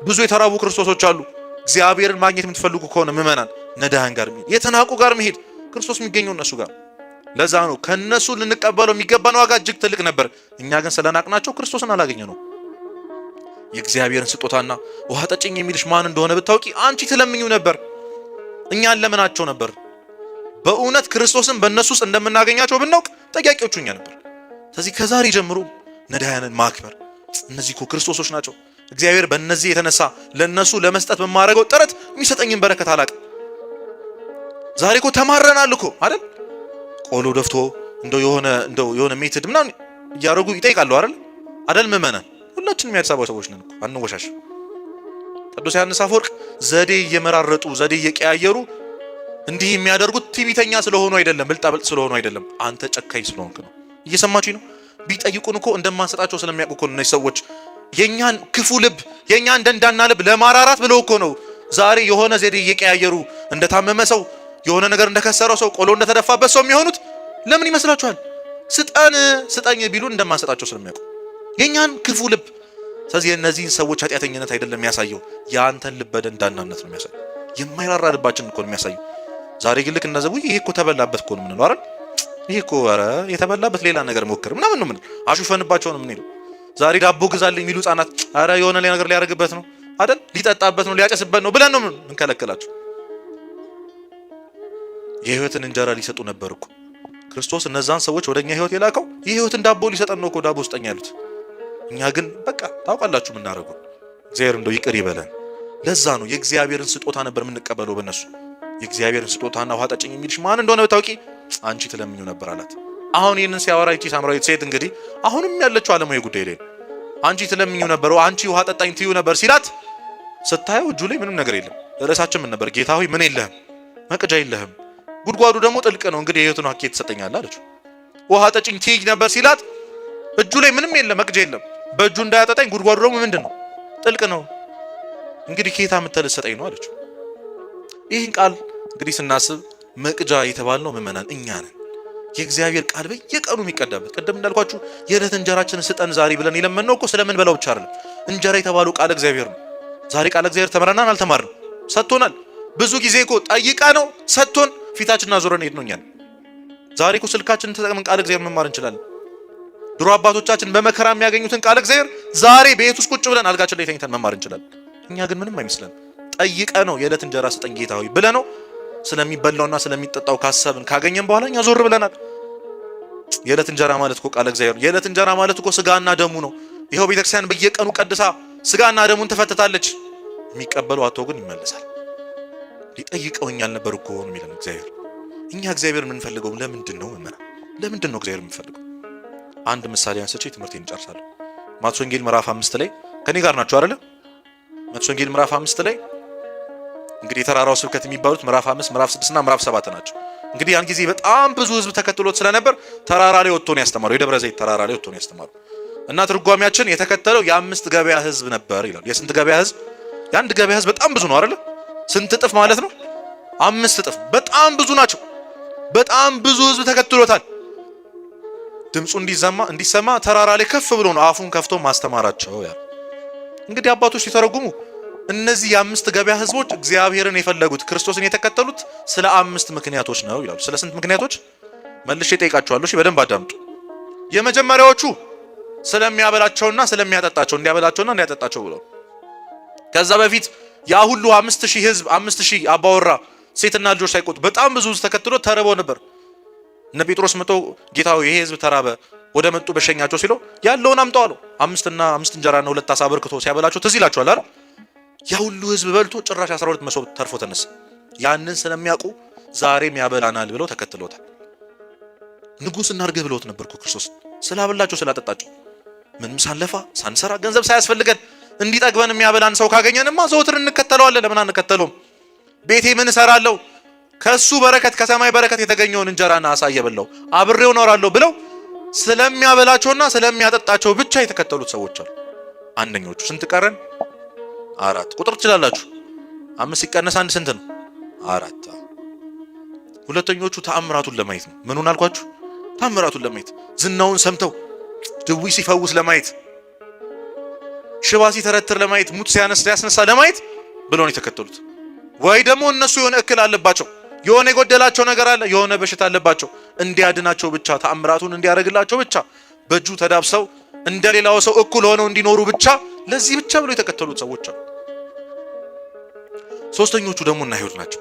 ብዙ የተራቡ ክርስቶሶች አሉ። እግዚአብሔርን ማግኘት የምትፈልጉ ከሆነ ምእመናን ነዳያን ጋር መሄድ፣ የተናቁ ጋር መሄድ። ክርስቶስ የሚገኘው እነሱ ጋር። ለዛ ነው ከነሱ ልንቀበለው የሚገባን ዋጋ እጅግ ትልቅ ነበር። እኛ ግን ስለናቅናቸው ክርስቶስን አላገኘነው። የእግዚአብሔርን ስጦታና ውሃ ጠጭኝ የሚልሽ ማን እንደሆነ ብታውቂ አንቺ ትለምኚው ነበር። እኛን ለምናቸው ነበር። በእውነት ክርስቶስን በእነሱ ውስጥ እንደምናገኛቸው ብናውቅ ጠያቂዎቹ እኛ ነበር። ስለዚህ ከዛሬ ጀምሮ ነዳያንን ማክበር። እነዚህ እኮ ክርስቶሶች ናቸው። እግዚአብሔር በእነዚህ የተነሳ ለነሱ ለመስጠት በማረገው ጥረት የሚሰጠኝን በረከት አላውቅም። ዛሬ እኮ ተማረናል እኮ አይደል? ቆሎ ደፍቶ እንደው የሆነ ሜትድ ምናምን እያደረጉ ይጠይቃሉ አይደል ምእመናን? ሁላችንም የአዲስ አበባ ሰዎች ነን እኮ አንወሻሽ። ቅዱስ ዮሐንስ አፈወርቅ ዘዴ እየመራረጡ ዘዴ እየቀያየሩ እንዲህ የሚያደርጉት ትዕቢተኛ ስለሆኑ አይደለም፣ ብልጣብልጥ ስለሆኑ አይደለም፣ አንተ ጨካኝ ስለሆንክ ነው። እየሰማችሁኝ ነው? ቢጠይቁን እኮ እንደማንሰጣቸው ስለሚያውቁ እኮ ነው እነዚህ ሰዎች የኛን ክፉ ልብ የኛን ደንዳና ልብ ለማራራት ብለው እኮ ነው ዛሬ የሆነ ዘዴ እየቀያየሩ እንደታመመ ሰው የሆነ ነገር እንደከሰረው ሰው ቆሎ እንደተደፋበት ሰው የሚሆኑት። ለምን ይመስላችኋል? ስጠኝ ቢሉን እንደማንሰጣቸው ስለሚያውቁ የኛን ክፉ ልብ። ስለዚህ የእነዚህን ሰዎች ኃጢአተኝነት አይደለም የሚያሳየው፣ የአንተን ልበ ደንዳናነት ነው የሚያሳየው። የማይራራ ልባችን እኮ ነው የሚያሳየው። ዛሬ ግን ልክ እንደዘቡ ይሄ እኮ ተበላበት እኮ ነው የምንለው አይደል? ይሄ እኮ ኧረ የተበላበት ሌላ ነገር ሞክር ምናምን ነው የምንለው። አሹፈንባቸው ነው የምንለው። ዛሬ ዳቦ ግዛልኝ የሚሉ ህጻናት ኧረ የሆነ ነገር ሊያደርግበት ነው አይደል? ሊጠጣበት ነው ሊያጨስበት ነው ብለን ነው የምንከለክላቸው። የህይወትን እንጀራ ሊሰጡ ነበር እኮ ክርስቶስ እነዛን ሰዎች ወደኛ ህይወት የላከው የህይወትን ዳቦ ሊሰጠን ነው እኮ ዳቦ ስጠኝ ያሉት። እኛ ግን በቃ ታውቃላችሁ የምናደርገው። እግዚአብሔር እንደው ይቅር ይበለን። ለዛ ነው የእግዚአብሔርን ስጦታ ነበር የምንቀበለው በእነሱ። የእግዚአብሔርን ስጦታና ውሃ ጠጭኝ የሚልሽ ማን እንደሆነ ብታውቂ አንቺ ትለምኙ ነበር አላት። አሁን ይህንን ሲያወራ ይቺ ሳምራዊት ሴት እንግዲህ አሁንም ያለችው ዓለማዊ ጉዳይ ላይ አንቺ ትለምኙ ነበር፣ አንቺ ውሃ ጠጣኝ ትዩ ነበር ሲላት ስታየው እጁ ላይ ምንም ነገር የለም። ርዕሳችን ምን ነበር? ጌታ ሆይ ምን የለህም? መቅጃ የለህም፣ ጉድጓዱ ደግሞ ጥልቅ ነው፣ እንግዲህ የህይወቱን ሀኬት ትሰጠኛለህ አለችው። ውሃ ጠጭኝ ትይ ነበር ሲላት እጁ ላይ ምንም የለም፣ መቅጃ የለም። በእጁ እንዳያጠጣኝ ጉድጓዱ ደግሞ ምንድን ነው? ጥልቅ ነው፣ እንግዲህ ከየት አምጥተህ ልትሰጠኝ ነው አለችው። ይህን ቃል እንግዲህ ስናስብ መቅጃ የተባልነው ምእመናን እኛ ነን። የእግዚአብሔር ቃል በየቀኑ የሚቀዳበት ቅድም እንዳልኳችሁ የዕለት እንጀራችንን ስጠን ዛሬ ብለን የለመንነው እኮ ስለምን በላው ብቻ አይደለም። እንጀራ የተባለው ቃል እግዚአብሔር ነው። ዛሬ ቃል እግዚአብሔር ተመረናን አልተማርንም? ሰጥቶናል። ብዙ ጊዜ እኮ ጠይቃ ነው ሰጥቶን ፊታችንን አዞረን ሄድ ነው እኛን። ዛሬ እኮ ስልካችንን ተጠቅመን ቃል እግዚአብሔር መማር እንችላለን። ድሮ አባቶቻችን በመከራ የሚያገኙትን ቃል እግዚአብሔር ዛሬ ቤት ውስጥ ቁጭ ብለን አልጋችን ላይ ተኝተን መማር እንችላለን። እኛ ግን ምንም አይመስለን። ጠይቀ ነው የዕለት እንጀራ ስጠን ጌታ ሆይ ብለ ነው ስለሚበላውና ስለሚጠጣው ካሰብን ካገኘን በኋላ እኛ ዞር ብለናል። የዕለት እንጀራ ማለት እኮ ቃል እግዚአብሔር ነው። የዕለት እንጀራ ማለት እኮ ስጋና ደሙ ነው። ይኸው ቤተክርስቲያን በየቀኑ ቀድሳ ስጋና ደሙን ትፈትታለች። የሚቀበለው አቶ ግን ይመለሳል። ሊጠይቀውኛል ነበር እኮ ነው የሚለን እግዚአብሔር። እኛ እግዚአብሔር የምንፈልገው ለምንድን ነው? ለምንድን ነው እግዚአብሔር የምንፈልገው? አንድ ምሳሌ አንስቼ ትምህርቴን እንጨርሳለሁ። ማቴዎስ ወንጌል ምዕራፍ 5 ላይ ከኔ ጋር ናችሁ አይደል? ማቴዎስ ወንጌል ምዕራፍ 5 ላይ እንግዲህ የተራራው ስብከት የሚባሉት ምዕራፍ 5 ምዕራፍ 6 እና ምዕራፍ 7 ናቸው። እንግዲህ ያን ጊዜ በጣም ብዙ ህዝብ ተከትሎት ስለነበር ተራራ ላይ ወጥቶ ነው ያስተማረው። የደብረ ዘይት ተራራ ላይ ወጥቶ ነው ያስተማረው እና ትርጓሜያችን የተከተለው የ5 ገበያ ህዝብ ነበር ይላል። የስንት ገበያ ህዝብ? የአንድ ገበያ ህዝብ በጣም ብዙ ነው አይደል? ስንት እጥፍ ማለት ነው? 5 እጥፍ። በጣም ብዙ ናቸው። በጣም ብዙ ህዝብ ተከትሎታል። ድምፁ እንዲሰማ ተራራ ላይ ከፍ ብሎ ነው አፉን ከፍቶ ማስተማራቸው። ያ እንግዲህ አባቶች ሲተረጉሙ እነዚህ የ5 ገበያ ህዝቦች እግዚአብሔርን የፈለጉት ክርስቶስን የተከተሉት ስለ 5 ምክንያቶች ነው ይላሉ። ስለ ስንት ምክንያቶች? መልሼ እጠይቃችኋለሁ። እሺ በደንብ አዳምጡ። የመጀመሪያዎቹ ስለሚያበላቸውና ስለሚያጠጣቸው እንዲያበላቸውና እንዲያጠጣቸው ብለው ከዛ በፊት ያ ሁሉ 5000 ህዝብ 5000 አባወራ ሴትና ልጆች ሳይቆጡ በጣም ብዙ ህዝብ ተከትሎ ተርበው ነበር። እነ ጴጥሮስ መጥቶ ጌታው ይሄ ህዝብ ተራበ ወደ መጡ በሸኛቸው ሲለው ያለውን አምጣው አለው። 5 እንጀራና 2 ዓሣ አበርክቶ ሲያበላቸው ትዝ ይላችኋል አይደል? ያ ሁሉ ህዝብ በልቶ ጭራሽ 12 መሶብ ተርፎ ተነሳ። ያንን ስለሚያውቁ ዛሬም ያበላናል ብለው ተከትለውታል። ንጉስ እናድርግህ ብለውት ነበር እኮ ክርስቶስ ስላበላቸው ስላጠጣቸው። ምንም ሳንለፋ ሳንሰራ ገንዘብ ሳያስፈልገን እንዲጠግበን የሚያበላን ሰው ካገኘንማ ዘወትር እንከተለዋለን። ለምን አንከተለውም? ቤቴ ምን እሰራለሁ ከሱ በረከት ከሰማይ በረከት የተገኘውን እንጀራና ዓሣ እየበላው አብሬው እኖራለሁ ብለው ስለሚያበላቸውና ስለሚያጠጣቸው ብቻ የተከተሉት ሰዎች አሉ። አንደኞቹ ስንት ቀረን? 4 ቁጥር ትችላላችሁ። 5 ሲቀነስ 1 ስንት ነው? 4። ሁለተኞቹ ተአምራቱን ለማየት ነው። ምኑን አልኳችሁ? ተአምራቱን ለማየት ዝናውን ሰምተው ድውይ ሲፈውስ ለማየት፣ ሽባ ሲተረትር ለማየት፣ ሙት ሲያስነሳ ለማየት ብለው ነው የተከተሉት። ወይ ደግሞ እነሱ የሆነ እክል አለባቸው፣ የሆነ የጎደላቸው ነገር አለ፣ የሆነ በሽታ አለባቸው፣ እንዲያድናቸው ብቻ ተአምራቱን እንዲያደርግላቸው ብቻ በእጁ ተዳብሰው እንደሌላው ሰው እኩል ሆነው እንዲኖሩ ብቻ ለዚህ ብቻ ብለው የተከተሉት ሰዎች አሉ። ሶስተኞቹ ደግሞ እና አይሁድ ናቸው።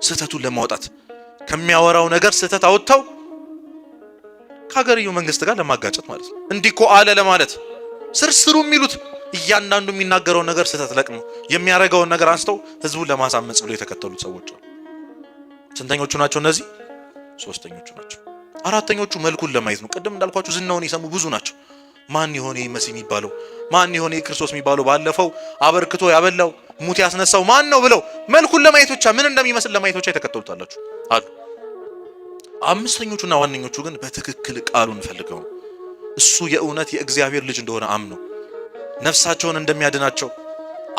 ስህተቱን ለማውጣት ከሚያወራው ነገር ስህተት አውጥተው ከሀገርየው መንግስት ጋር ለማጋጨት ማለት ነው። እንዲኮ አለ ለማለት ስርስሩ የሚሉት እያንዳንዱ የሚናገረውን ነገር ስህተት ለቅመው የሚያደርገውን ነገር አንስተው ህዝቡን ለማሳመጽ ብለው የተከተሉት ሰዎች አሉ። ስንተኞቹ ናቸው እነዚህ? ሶስተኞቹ ናቸው። አራተኞቹ መልኩን ለማየት ነው። ቅድም እንዳልኳችሁ ዝናውን የሰሙ ብዙ ናቸው። ማን ይሆን መሲህ የሚባለው? ማን ይሆን ክርስቶስ የሚባለው? ባለፈው አበርክቶ ያበላው ሙት ያስነሳው ማን ነው ብለው መልኩን ለማየት ብቻ ምን እንደሚመስል ለማየት ብቻ የተከተሉታላችሁ አሉ። አምስተኞቹና ዋነኞቹ ግን በትክክል ቃሉን ፈልገው እሱ የእውነት የእግዚአብሔር ልጅ እንደሆነ አምነው ነፍሳቸውን እንደሚያድናቸው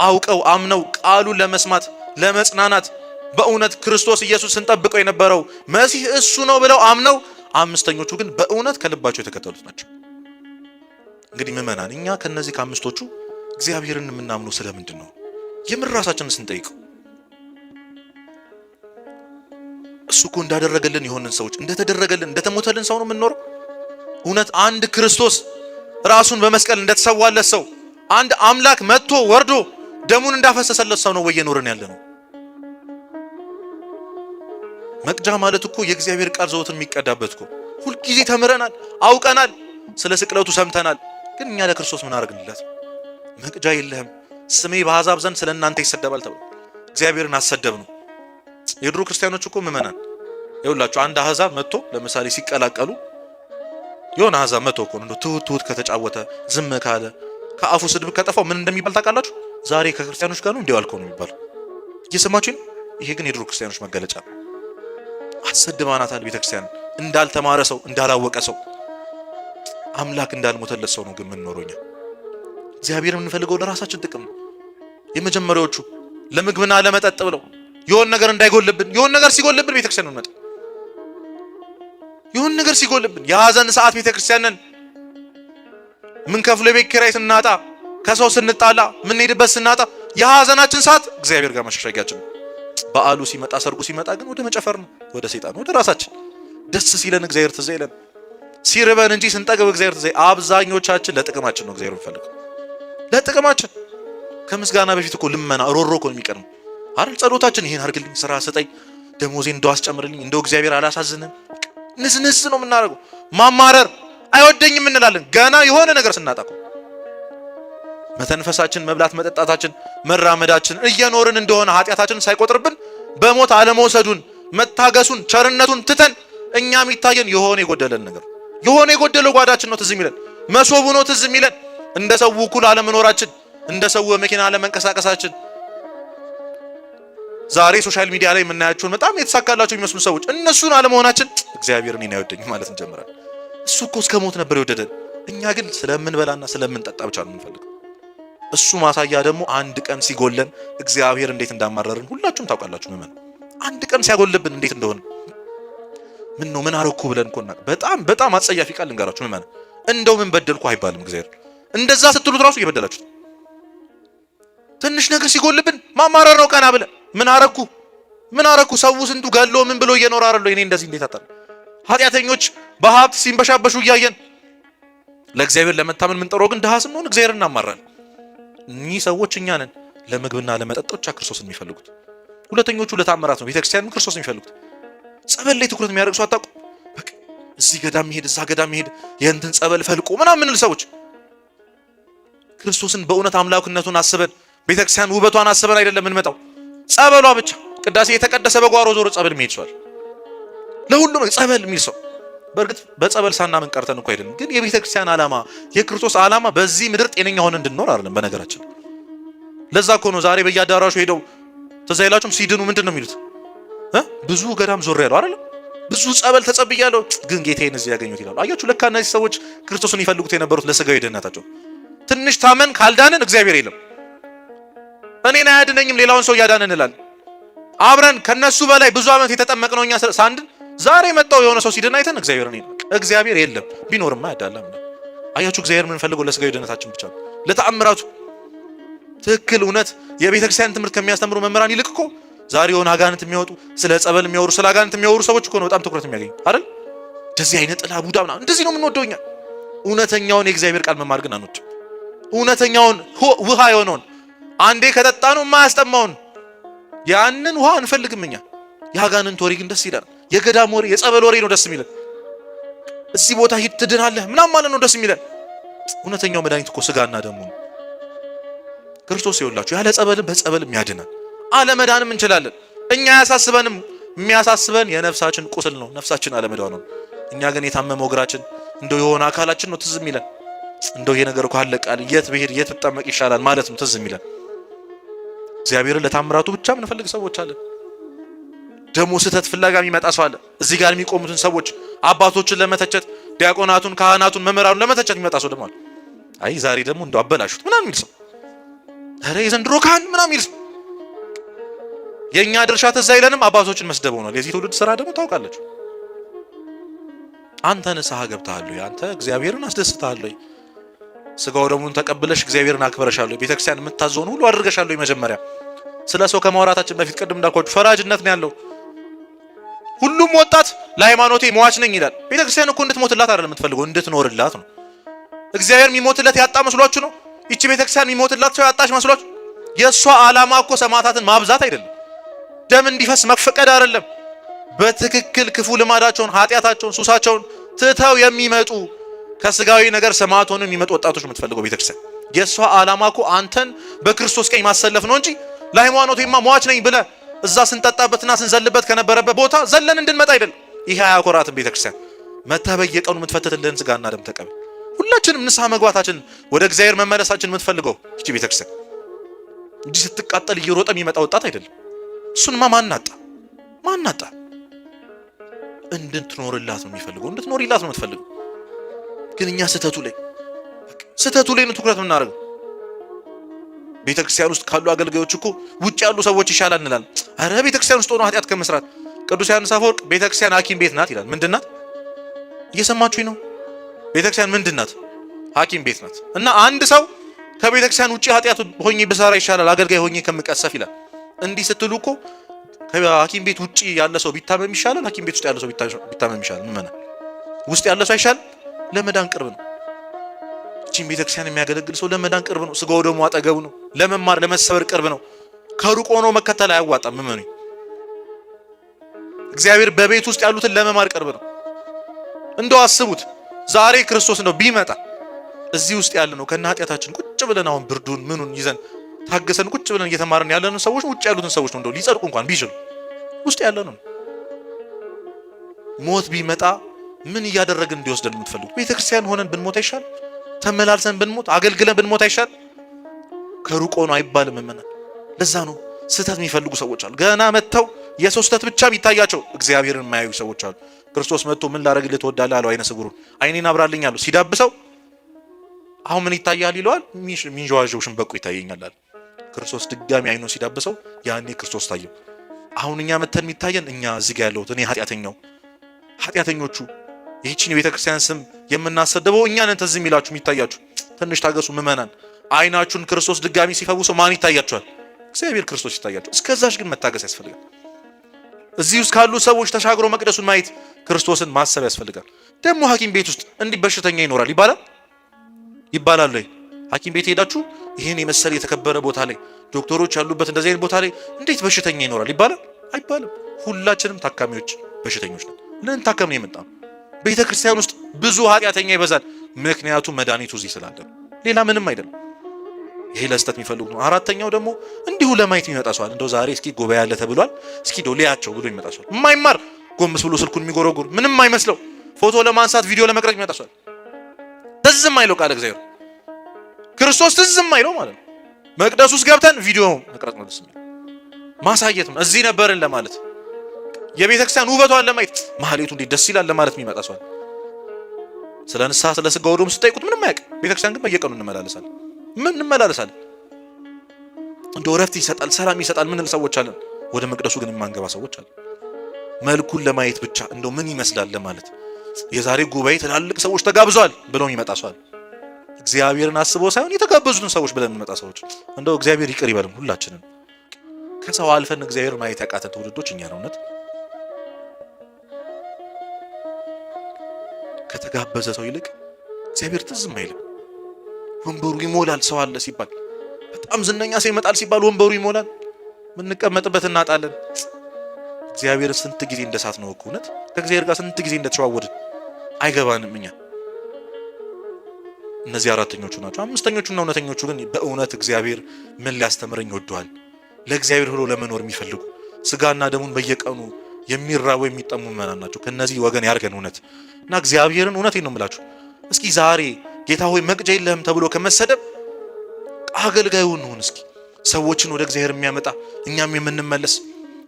አውቀው አምነው ቃሉን ለመስማት ለመጽናናት በእውነት ክርስቶስ ኢየሱስን ጠብቀው የነበረው መሲህ እሱ ነው ብለው አምነው፣ አምስተኞቹ ግን በእውነት ከልባቸው የተከተሉት ናቸው። እንግዲህ ምእመናን እኛ ከነዚህ ከአምስቶቹ እግዚአብሔርን የምናምነው ስለምንድን ነው? የምር ራሳችንን ስንጠይቀው እሱ እኮ እንዳደረገልን የሆንን ሰዎች እንደተደረገልን እንደተሞተልን ሰው ነው የምንኖረው? እውነት አንድ ክርስቶስ ራሱን በመስቀል እንደተሰዋለት ሰው አንድ አምላክ መጥቶ ወርዶ ደሙን እንዳፈሰሰለት ሰው ነው ወይ የኖርን ያለ ነው? መቅጃ ማለት እኮ የእግዚአብሔር ቃል ዘወትር የሚቀዳበት እኮ ሁልጊዜ ተምረናል፣ አውቀናል፣ ስለ ስቅለቱ ሰምተናል። ግን እኛ ለክርስቶስ ምን አደረግንለት? መቅጃ የለህም ስሜ በአሕዛብ ዘንድ ስለ እናንተ ይሰደባል ተብሎ እግዚአብሔርን አሰደብ ነው። የድሮ ክርስቲያኖች እኮ ምእመናን ይኸውላችሁ አንድ አሕዛብ መጥቶ ለምሳሌ ሲቀላቀሉ የሆነ አሕዛብ መጥቶ እኮ ነው ትሁት ከተጫወተ ዝም ካለ ከአፉ ስድብ ከጠፋው ምን እንደሚባል ታውቃላችሁ? ዛሬ ከክርስቲያኖች ጋር ነው እንዲዋልከው ነው የሚባለው። እየሰማችሁ ነው? ይሄ ግን የድሮ ክርስቲያኖች መገለጫ ነው። አሰድባናታል ቤተክርስቲያን እንዳልተማረ ሰው እንዳላወቀ ሰው አምላክ እንዳልሞተለት ሰው ነው ግን የምንኖረው። እግዚአብሔር የምንፈልገው ለራሳችን ጥቅም ነው። የመጀመሪያዎቹ ለምግብና ለመጠጥ ብለው የሆነ ነገር እንዳይጎልብን፣ የሆነ ነገር ሲጎልብን ቤተክርስቲያን እንመጣ፣ የሆነ ነገር ሲጎልብን የሐዘን ሰዓት ቤተክርስቲያንን ምን ከፍሎ የቤት ኪራይ ስናጣ፣ ከሰው ስንጣላ፣ ምን ሄድበት ስናጣ የሐዘናችን ሰዓት እግዚአብሔር ጋር መሸሸጊያችን ነው። በዓሉ ሲመጣ ሰርጉ ሲመጣ ግን ወደ መጨፈር ነው፣ ወደ ሰይጣን፣ ወደ ራሳችን። ደስ ሲለን እግዚአብሔር ትዝ ይለን፣ ሲርበን እንጂ ስንጠግብ እግዚአብሔር ትዝ። አብዛኞቻችን ለጥቅማችን ነው እግዚአብሔር የሚፈልገው፣ ለጥቅማችን። ከምስጋና በፊት እኮ ልመና ሮሮ እኮ ነው የሚቀርም አይደል? ጸሎታችን ይሄን አድርግልኝ፣ ስራ ስጠኝ፣ ደሞዜን እንደው አስጨምርልኝ፣ እንደው እግዚአብሔር አላሳዝንም፣ ንስንስ ነው የምናደርገው። ማማረር አይወደኝም እንላለን ገና የሆነ ነገር ስናጣቁ። መተንፈሳችን፣ መብላት መጠጣታችን፣ መራመዳችን እየኖርን እንደሆነ ኃጢአታችንን ሳይቆጥርብን በሞት አለመውሰዱን መታገሱን ቸርነቱን ትተን እኛ የሚታየን የሆነ የጎደለን ነገር፣ የሆነ የጎደለው ጓዳችን ነው ትዝ የሚለን፣ መሶቡ ነው ትዝ የሚለን። እንደ ሰው እኩል አለመኖራችን፣ እንደ ሰው መኪና አለመንቀሳቀሳችን። ዛሬ ሶሻል ሚዲያ ላይ የምናያቸውን በጣም የተሳካላቸው የሚመስሉ ሰዎች እነሱን አለመሆናችን እግዚአብሔር እኔን አይወደኝም ማለት እንጀምራለን። እሱ እኮ እስከ ሞት ነበር የወደደን። እኛ ግን ስለምንበላና ስለምንጠጣ ብቻ ነው የምንፈልገው። እሱ ማሳያ ደግሞ አንድ ቀን ሲጎለን እግዚአብሔር እንዴት እንዳማረርን ሁላችሁም ታውቃላችሁ። ምን አንድ ቀን ሲያጎልብን እንዴት እንደሆነ ምን ነው ምን አረኩ ብለን እኮና በጣም አጸያፊ ቃል ልንገራችሁ። ምን እንደው ምን በደልኩ አይባልም። እግዚአብሔር እንደዛ ስትሉት ራሱ እየበደላችሁት። ትንሽ ነገር ሲጎልብን ማማረር ነው ቀና ብለን ምን አረኩ ሰው ስንቱ ገሎ ምን ብሎ እየኖረ አይደል? እኔ እንደዚህ እንዴት አጣለ? ኃጢአተኞች በሀብት ሲንበሻበሹ እያየን ለእግዚአብሔር ለመታመን ምን ጠረው ግን ደሃ ስንሆን እግዚአብሔርን እናማራለን። እኚህ ሰዎች እኛ ነን ለምግብና ለመጠጥ ብቻ ክርስቶስን የሚፈልጉት። ሁለተኞቹ ለታምራት ነው ቤተክርስቲያንን ክርስቶስን የሚፈልጉት። ጸበል ላይ ትኩረት የሚያደርጉ ሰው አታውቁ? በቃ እዚህ ገዳም መሄድ እዛ ገዳም መሄድ የእንትን ጸበል ፈልቆ ምናምን ምንል ሰዎች ክርስቶስን በእውነት አምላክነቱን አስበን ቤተክርስቲያን ውበቷን አስበን አይደለም እንመጣው። ጸበሏ ብቻ ቅዳሴ የተቀደሰ በጓሮ ዞሮ ጸበል መሄድ ሰዋል። ለሁሉ ነው ጸበል የሚል ሰው። በእርግጥ በጸበል ሳናምን ቀርተን እኮ አይደለም፣ ግን የቤተክርስቲያን ዓላማ የክርስቶስ ዓላማ በዚህ ምድር ጤነኛ ሆነን እንድንኖር አይደለም። በነገራችን ለዛ እኮ ነው ዛሬ በየአዳራሹ ሄደው ትዝ አይላችሁም? ሲድኑ ምንድን ነው የሚሉት? ብዙ ገዳም ዞር ያለው አይደለም፣ ብዙ ጸበል ተጸብያለሁ ግን ጌታዬን እዚህ ያገኙት ይላሉ። አያችሁ፣ ለካ እነዚህ ሰዎች ክርስቶስን ይፈልጉት የነበሩት ለስጋዊ ደህንነታቸው። ትንሽ ታመን ካልዳንን እግዚአብሔር የለም። እኔን አያድነኝም ሌላውን ሰው እያዳንን እንላለን። አብረን ከነሱ በላይ ብዙ ዓመት የተጠመቅነው እኛ ሳንድን ዛሬ መጣው የሆነ ሰው ሲድን አይተን እግዚአብሔር የለም። ቢኖርማ ያዳላም። አያችሁ፣ እግዚአብሔር ምን ፈልገው ለስጋዊ ደህንነታችን ብቻ ነው፣ ለተአምራቱ። ትክክል እውነት የቤተክርስቲያን ትምህርት ከሚያስተምሩ መምህራን ይልቅ እኮ ዛሬ የሆነ አጋንንት የሚያወጡ ስለ ጸበል የሚያወሩ ስለ አጋንንት የሚያወሩ ሰዎች እኮ ነው በጣም ትኩረት የሚያገኙ አይደል? እንደዚህ አይነት ጥላ ቡዳ ምናምን እንደዚህ ነው የምንወደው እኛ። እውነተኛውን የእግዚአብሔር ቃል መማር ግን አንወድ። እውነተኛውን ውሃ የሆነውን አንዴ ከጠጣ ነው የማያስጠማውን ያንን ውሃ እንፈልግም እኛ። የአጋንንት ወሬ ግን ደስ ይላል። የገዳም ወሬ የጸበል ወሬ ነው ደስ የሚለን። እዚህ ቦታ ሂድ ትድናለህ ምናምን ማለት ነው ደስ የሚለን። እውነተኛው መድኃኒት እኮ ስጋና ደሙ ነው። ክርስቶስ ይወላችሁ ያለ ጸበልም በጸበልም ያድናል። አለመዳንም እንችላለን። እኛ ያሳስበንም፣ የሚያሳስበን የነፍሳችን ቁስል ነው፣ ነፍሳችን አለመዳን ነው። እኛ ግን የታመመው እግራችን እንደው የሆነ አካላችን ነው ትዝ የሚለን። እንደው ይሄ ነገር እኮ አለቃል የት ብሄድ የት ተጠመቅ ይሻላል ማለት ነው ትዝ የሚለን። እግዚአብሔርን ለታምራቱ ብቻ ምንፈልግ ሰዎች አለን። ደግሞ ስህተት ፍለጋ የሚመጣ ሰው አለ። እዚህ ጋር የሚቆሙትን ሰዎች አባቶችን ለመተቸት ዲያቆናቱን፣ ካህናቱን፣ መምህራኑን ለመተቸት የሚመጣ ሰው ደግሞ አለ። አይ ዛሬ ደግሞ እንደው አበላሹት ምናምን የሚል ሰው፣ ኧረ የዘንድሮ ካህን ምናምን የሚል ሰው። የኛ ድርሻ ተዛ ይለንም አባቶችን መስደብ ሆኗል። የዚህ ትውልድ ስራ ደግሞ ታውቃለች። አንተ ንስሐ ገብተሃል ወይ? አንተ እግዚአብሔርን አስደስተሃል ወይ? ስጋው ደሙን ተቀብለሽ እግዚአብሔርን አክብረሻል ወይ? ቤተክርስቲያን የምታዘውን ሁሉ አድርገሻል ወይ? መጀመሪያ ስለ ሰው ከማውራታችን በፊት ቅድም እንዳልኳችሁ ፈራጅነት ነው ያለው። ሁሉም ወጣት ለሃይማኖቴ ሟች ነኝ ይላል። ቤተክርስቲያን እኮ እንድትሞትላት አይደለም የምትፈልገው፣ እንድትኖርላት ነው። እግዚአብሔር የሚሞትለት ያጣ መስሏችሁ ነው? ይቺ ቤተክርስቲያን የሚሞትላት ሰው ያጣች መስሏችሁ? የእሷ ዓላማ እኮ ሰማዕታትን ማብዛት አይደለም፣ ደም እንዲፈስ መፈቀድ አይደለም። በትክክል ክፉ ልማዳቸውን፣ ኃጢአታቸውን፣ ሱሳቸውን ትተው የሚመጡ ከስጋዊ ነገር ሰማዕት ሆነው የሚመጡ ወጣቶች የምትፈልገው ቤተክርስቲያን። የእሷ ዓላማ እኮ አንተን በክርስቶስ ቀኝ ማሰለፍ ነው እንጂ ለሃይማኖቴማ ሟች ነኝ ብለህ እዛ ስንጠጣበትና ስንዘልበት ከነበረበት ቦታ ዘለን እንድንመጣ አይደለም። ይሄ አያኮራትም ቤተክርስቲያን። መተህ በየቀኑ የምትፈትትልህን ስጋና ደም ተቀበል። ሁላችንም ንስሐ መግባታችን ወደ እግዚአብሔር መመለሳችን የምትፈልገው ይቺ ቤተክርስቲያን እንጂ ስትቃጠል እየሮጠ የሚመጣ ወጣት አይደለም። እሱንማ ማናጣ እንድትኖርላት ነው የሚፈልገው፣ እንድትኖርላት ነው የምትፈልገው። ግን እኛ ስህተቱ ላይ ነው ትኩረት የምናደርገው። ቤተክርስቲያን ውስጥ ካሉ አገልጋዮች እኮ ውጭ ያሉ ሰዎች ይሻላል እንላለን። አረ ቤተክርስቲያን ውስጥ ሆኖ ኃጢአት ከመስራት ቅዱስ ዮሐንስ አፈወርቅ ቤተክርስቲያን ሐኪም ቤት ናት ይላል። ምንድን ናት? እየሰማችሁኝ ነው? ቤተክርስቲያን ምንድን ናት? ሐኪም ቤት ናት። እና አንድ ሰው ከቤተክርስቲያን ውጭ ኃጢአት ሆኜ ብሰራ ይሻላል አገልጋይ ሆኜ ከምቀሰፍ ይላል። እንዲህ ስትሉ እኮ ከሐኪም ቤት ውጭ ያለ ሰው ቢታመም ይሻላል፣ ሐኪም ቤት ውስጥ ያለ ሰው ቢታመም ይሻላል። ምን ውስጥ ያለ ሰው አይሻልም? ለመዳን ቅርብ ነው። እቺን ቤተክርስቲያን የሚያገለግል ሰው ለመዳን ቅርብ ነው። ስጋው ደግሞ አጠገቡ ነው። ለመማር ለመሰበር ቅርብ ነው። ከሩቅ ሆኖ መከተል አያዋጣም። ምን እግዚአብሔር በቤት ውስጥ ያሉትን ለመማር ቅርብ ነው። እንደው አስቡት ዛሬ ክርስቶስ ነው ቢመጣ እዚህ ውስጥ ያለ ነው ከነ ኃጢአታችን ቁጭ ብለን አሁን ብርዱን ምኑን ይዘን ታገሰን ቁጭ ብለን እየተማርን ያለንን ሰዎች ውጭ ያሉትን ሰዎች ነው እንደው ሊጸድቁ እንኳን ቢችሉ ውስጥ ያለ ነው። ሞት ቢመጣ ምን እያደረግን እንዲወስደን የምትፈልጉ? ቤተክርስቲያን ሆነን ብንሞት አይሻል? ተመላልሰን ብንሞት አገልግለን ብንሞት አይሻል? ከሩቅ ሆኖ አይባልም። ለዛ ነው ስህተት የሚፈልጉ ሰዎች አሉ። ገና መጥተው የሰው ስህተት ብቻ የሚታያቸው እግዚአብሔርን የማያዩ ሰዎች አሉ። ክርስቶስ መጥቶ ምን ላደርግልህ ትወዳለህ አለው። አይነ ስውሩን አይኔን አብራልኝ አለው። ሲዳብሰው አሁን ምን ይታያል ይለዋል። ሚንዣዋዥው ሽንበቆ ይታየኛል አለ። ክርስቶስ ድጋሚ አይኑን ሲዳብሰው ያኔ ክርስቶስ ታየው። አሁን እኛ መተን የሚታየን እኛ እዚህ ጋር ያለሁት እኔ ኃጢአተኞቹ ይህቺን የቤተክርስቲያን ስም የምናሰደበው እኛ ነን። ተዝም የሚላችሁ የሚታያችሁ ትንሽ ታገሱ ምእመናን። አይናችሁን ክርስቶስ ድጋሚ ሲፈውሰው ማን ይታያችኋል? እግዚአብሔር ክርስቶስ ይታያችኋል። እስከዛሽ ግን መታገስ ያስፈልጋል። እዚህ ውስጥ ካሉ ሰዎች ተሻግሮ መቅደሱን ማየት ክርስቶስን ማሰብ ያስፈልጋል። ደግሞ ሐኪም ቤት ውስጥ እንዲህ በሽተኛ ይኖራል ይባላል ወይ? ሐኪም ቤት ሄዳችሁ ይህን የመሰለ የተከበረ ቦታ ላይ ዶክተሮች ያሉበት እንደዚህ አይነት ቦታ ላይ እንዴት በሽተኛ ይኖራል ይባላል? አይባልም። ሁላችንም ታካሚዎች በሽተኞች ነን። ልንታከም ነው የመጣነው። ቤተ ክርስቲያን ውስጥ ብዙ ኃጢአተኛ ይበዛል። ምክንያቱም መድኃኒቱ እዚህ ስላለ ሌላ ምንም አይደለም። ይሄ ለስተት የሚፈልጉ ነው። አራተኛው ደግሞ እንዲሁ ለማየት የሚመጣ ሰው አለ። እንደው ዛሬ እስኪ ጉባኤ ያለ ተብሏል እስኪ ዶሊያቸው ብሎ የሚመጣ ሰው የማይማር ጎንበስ ብሎ ስልኩን የሚጎረጉር ምንም አይመስለው ፎቶ ለማንሳት ቪዲዮ ለመቅረጽ የሚመጣ ሰው ትዝም አይለው ቃል እግዚአብሔር ክርስቶስ ትዝም አይለው ማለት ነው። መቅደስ ውስጥ ገብተን ቪዲዮ መቅረጽ ነው ደስ የሚለው ማሳየት ነው። እዚህ ነበርን ለማለት የቤተክርስቲያን ውበቷን ለማየት ማህሌቱ እንዴት ደስ ይላል ለማለት የሚመጣ ሰው ስለ ንስሐ ስለ ስጋው ደሙ ስጠይቁት ምንም አያውቅም። ቤተክርስቲያን ግን በየቀኑ እንመላለሳለን። እንደው እረፍት ይሰጣል ሰላም ይሰጣል ምንል ሰዎች አለን። ወደ መቅደሱ ግን የማንገባ ሰዎች አለን። መልኩን ለማየት ብቻ እንደው ምን ይመስላል ለማለት የዛሬ ጉባኤ ትላልቅ ሰዎች ተጋብዘዋል ብለው የሚመጣ ሰው አለ። እግዚአብሔርን አስበው ሳይሆን የተጋበዙትን ሰዎች ብለን የሚመጣ ሰዎች እንደው እግዚአብሔር ይቅር ይበልም ሁላችንም። ከሰው አልፈን እግዚአብሔር ማየት ያቃተን ትውልዶች እኛ ነው። እውነት ከተጋበዘ ሰው ይልቅ እግዚአብሔር ትዝም አይልም። ወንበሩ ይሞላል ሰው አለ ሲባል በጣም ዝነኛ ሰው ይመጣል ሲባል ወንበሩ ይሞላል። ምንቀመጥበት እናጣለን። እግዚአብሔር ስንት ጊዜ እንደሳት ነው እኮ እውነት ከእግዚአብሔር ጋር ስንት ጊዜ እንደተዋወድን አይገባንም እኛ። እነዚህ አራተኞቹ ናቸው። አምስተኞቹና እውነተኞቹ ግን በእውነት እግዚአብሔር ምን ሊያስተምረኝ ወዷል ለእግዚአብሔር ብሎ ለመኖር የሚፈልጉ ስጋና ደሙን በየቀኑ የሚራቡ የሚጠሙ ምእመናን ናቸው። ከነዚህ ወገን ያርገን እውነት እና እግዚአብሔርን እውነቴን ነው የምላችሁ። እስኪ ዛሬ ጌታ ሆይ መቅጃ የለህም ተብሎ ከመሰደብ አገልጋዩን ነው እስኪ ሰዎችን ወደ እግዚአብሔር የሚያመጣ እኛም የምንመለስ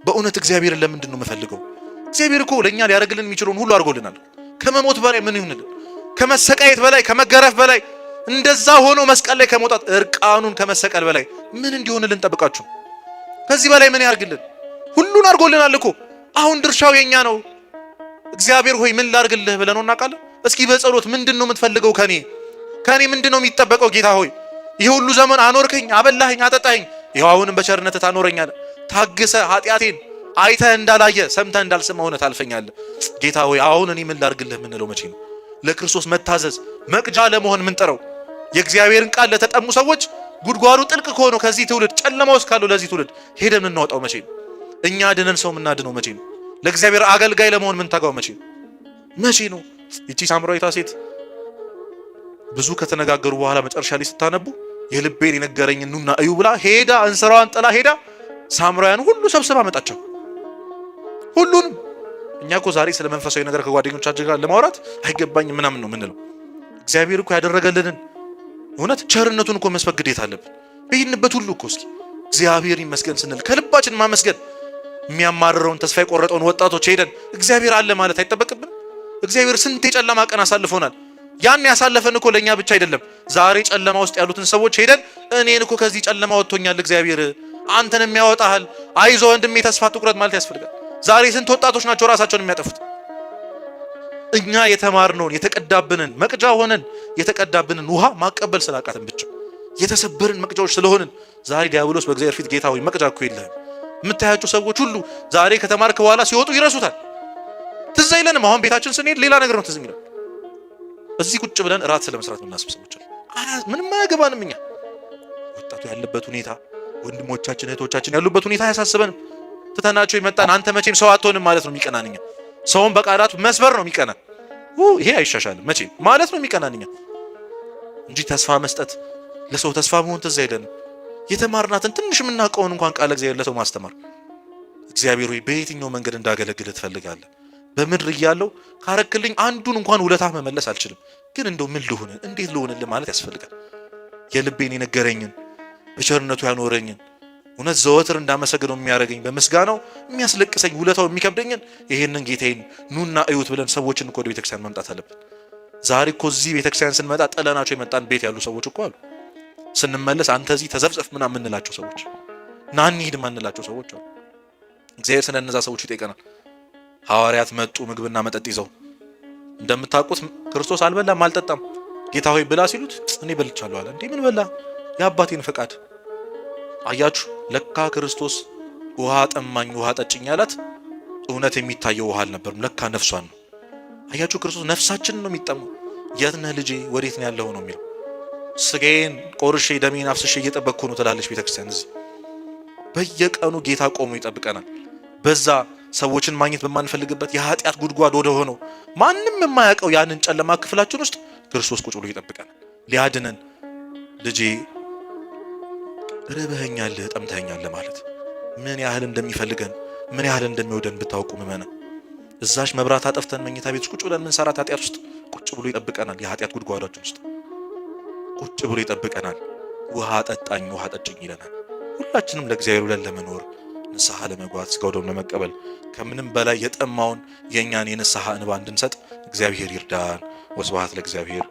በእውነት እግዚአብሔርን ለምንድን ነው የምፈልገው? እግዚአብሔር እኮ ለኛ ሊያደርግልን የሚችለውን ሁሉ አድርጎልናል። ከመሞት በላይ ምን ይሁንልን? ከመሰቃየት በላይ ከመገረፍ በላይ እንደዛ ሆኖ መስቀል ላይ ከመውጣት እርቃኑን ከመሰቀል በላይ ምን እንዲሆንልን ጠብቃችሁ? ከዚህ በላይ ምን ያርግልን? ሁሉን አድርጎልናል እኮ። አሁን ድርሻው የኛ ነው። እግዚአብሔር ሆይ ምን ላርግልህ ብለን እናውቃለን? እስኪ በጸሎት ምንድነው የምትፈልገው ከኔ ምንድነው የሚጠበቀው? ጌታ ሆይ ይሄ ሁሉ ዘመን አኖርከኝ፣ አበላኸኝ፣ አጠጣኸኝ፣ ይሄው አሁንም በቸርነትህ ታኖረኛለህ። ታግሰ ኃጢአቴን አይተህ እንዳላየ ሰምተህ እንዳልሰማ ሆነ ታልፈኛለህ። ጌታ ሆይ አሁን እኔ ምን ላርግልህ የምንለው መቼ ነው? ለክርስቶስ መታዘዝ መቅጃ ለመሆን ምንጠረው የእግዚአብሔርን ቃል ለተጠሙ ሰዎች ጉድጓዱ ጥልቅ ከሆነው ከዚህ ትውልድ ጨለማ ውስጥ ካለው ለዚህ ትውልድ ሄደን እናወጣው መቼ ነው? እኛ ድነን ሰው ምናድነው መቼ ነው? ለእግዚአብሔር አገልጋይ ለመሆን ምን ታጋው መቼ ነው? ይቺ ሳምራዊቷ ሴት ብዙ ከተነጋገሩ በኋላ መጨረሻ ላይ ስታነቡ የልቤን የነገረኝ ኑና እዩ ብላ ሄዳ እንስራዋን ጥላ ሄዳ ሳምራውያን ሁሉ ሰብስባ መጣቸው። ሁሉንም እኛ እኮ ዛሬ ስለ መንፈሳዊ ነገር ከጓደኞቻችን ጋር ለማውራት አይገባኝ ምናምን ነው ምንለው። እግዚአብሔር እኮ ያደረገልንን እውነት ቸርነቱን እኮ መስበክ ግዴታ አለብን። በይንበት ሁሉ እኮ እስኪ እግዚአብሔር ይመስገን ስንል ከልባችን ማመስገን፣ የሚያማርረውን ተስፋ የቆረጠውን ወጣቶች ሄደን እግዚአብሔር አለ ማለት አይጠበቅብን? እግዚአብሔር ስንት የጨለማ ቀን አሳልፎናል። ያን ያሳለፈን እኮ ለኛ ብቻ አይደለም። ዛሬ ጨለማ ውስጥ ያሉትን ሰዎች ሄደን እኔን እኮ ከዚህ ጨለማ ወጥቶኛል እግዚአብሔር አንተንም ያወጣሃል፣ አይዞ ወንድሜ ተስፋ ትቁረጥ ማለት ያስፈልጋል። ዛሬ ስንት ወጣቶች ናቸው ራሳቸውን የሚያጠፉት? እኛ የተማርነውን የተቀዳብንን መቅጃ ሆነን የተቀዳብንን ውሃ ማቀበል ስላቃተን ብቻ የተሰበርን መቅጃዎች ስለሆንን ዛሬ ዲያብሎስ በእግዚአብሔር ፊት ጌታ ሆይ መቅጃ እኮ የለህም። የምታያቸው ሰዎች ሁሉ ዛሬ ከተማርክ በኋላ ሲወጡ ይረሱታል። ትዝ አይለንም። አሁን ቤታችን ስንሄድ ሌላ ነገር ነው ትዝ የሚለን። እዚህ ቁጭ ብለን እራት ስለመስራት የምናስብ ሰዎች አሉ። ምንም አያገባንም። እኛ ወጣቱ ያለበት ሁኔታ፣ ወንድሞቻችን እህቶቻችን ያሉበት ሁኔታ አያሳስበንም። ትተናቸው ይመጣን አንተ መቼም ሰው አትሆንም ማለት ነው የሚቀናንኛ። ሰውን በቃላቱ መስበር ነው የሚቀናን። ይሄ አይሻሻልም መቼም ማለት ነው የሚቀናንኛ እንጂ ተስፋ መስጠት ለሰው ተስፋ መሆን ትዝ አይለንም። የተማርናትን ትንሽ የምናውቀውን እንኳን ቃል እግዚአብሔር ለሰው ማስተማር። እግዚአብሔር ሆይ በየትኛው መንገድ እንዳገለግል ትፈልጋለህ? በምድር እያለው ካረክልኝ አንዱን እንኳን ውለታ መመለስ አልችልም፣ ግን እንደው ምን ልሁን እንዴት ልሁንልህ ማለት ያስፈልጋል። የልቤን የነገረኝን በቸርነቱ ያኖረኝን እውነት ዘወትር እንዳመሰግነው የሚያደርገኝ በምስጋናው የሚያስለቅሰኝ ውለታው የሚከብደኝን ይሄንን ጌታዬን ኑና እዩት ብለን ሰዎችን እኮ ወደ ቤተክርስቲያን መምጣት አለብን። ዛሬ እኮ እዚህ ቤተክርስቲያን ስንመጣ ጥለናቸው የመጣን ቤት ያሉ ሰዎች እኮ አሉ። ስንመለስ አንተ እዚህ ተዘብዘፍ ምናምን የምንላቸው ሰዎች፣ ና እንሂድ የማንላቸው ሰዎች አሉ። እግዚአብሔር ስለ እነዛ ሰዎች ይጠይቀናል። ሐዋርያት መጡ ምግብና መጠጥ ይዘው። እንደምታውቁት ክርስቶስ አልበላም አልጠጣም። ጌታ ሆይ ብላ ሲሉት እኔ በልቻለሁ አለ። እንዴ ምን በላ? የአባቴን ፈቃድ። አያችሁ ለካ ክርስቶስ ውሃ ጠማኝ ውሃ ጠጭኝ ያላት እውነት የሚታየው ውሃ አልነበርም፣ ለካ ነፍሷን ነው። አያችሁ ክርስቶስ ነፍሳችንን ነው የሚጠማው። የት ነህ ልጄ ወዴት ነው ያለው ነው የሚለው። ስጋዬን ቆርሼ ደሜን አፍስሼ እየጠበቅኩ ነው ትላለች ቤተክርስቲያን። እዚህ በየቀኑ ጌታ ቆሞ ይጠብቀናል። በዛ ሰዎችን ማግኘት በማንፈልግበት የኃጢአት ጉድጓድ ወደ ሆነው ማንም የማያውቀው ያንን ጨለማ ክፍላችን ውስጥ ክርስቶስ ቁጭ ብሎ ይጠብቀናል ሊያድነን። ልጄ ርበኸኛል ጠምተኸኛል ማለት ምን ያህል እንደሚፈልገን ምን ያህል እንደሚወደን ብታውቁ ምመና። እዛሽ መብራት አጠፍተን መኝታ ቤት ቁጭ ብለን ምን ሰራት ኃጢአት ውስጥ ቁጭ ብሎ ይጠብቀናል። የኃጢአት ጉድጓዳችን ውስጥ ቁጭ ብሎ ይጠብቀናል። ውሃ ጠጣኝ ውሃ ጠጭኝ ይለናል። ሁላችንም ለእግዚአብሔር ብለን ለመኖር ንስሐ ለመግባት ስጋው ደሙን ለመቀበል ከምንም በላይ የጠማውን የኛን የንስሐ እንባ እንድንሰጥ እግዚአብሔር ይርዳን። ወስብሐት ለእግዚአብሔር።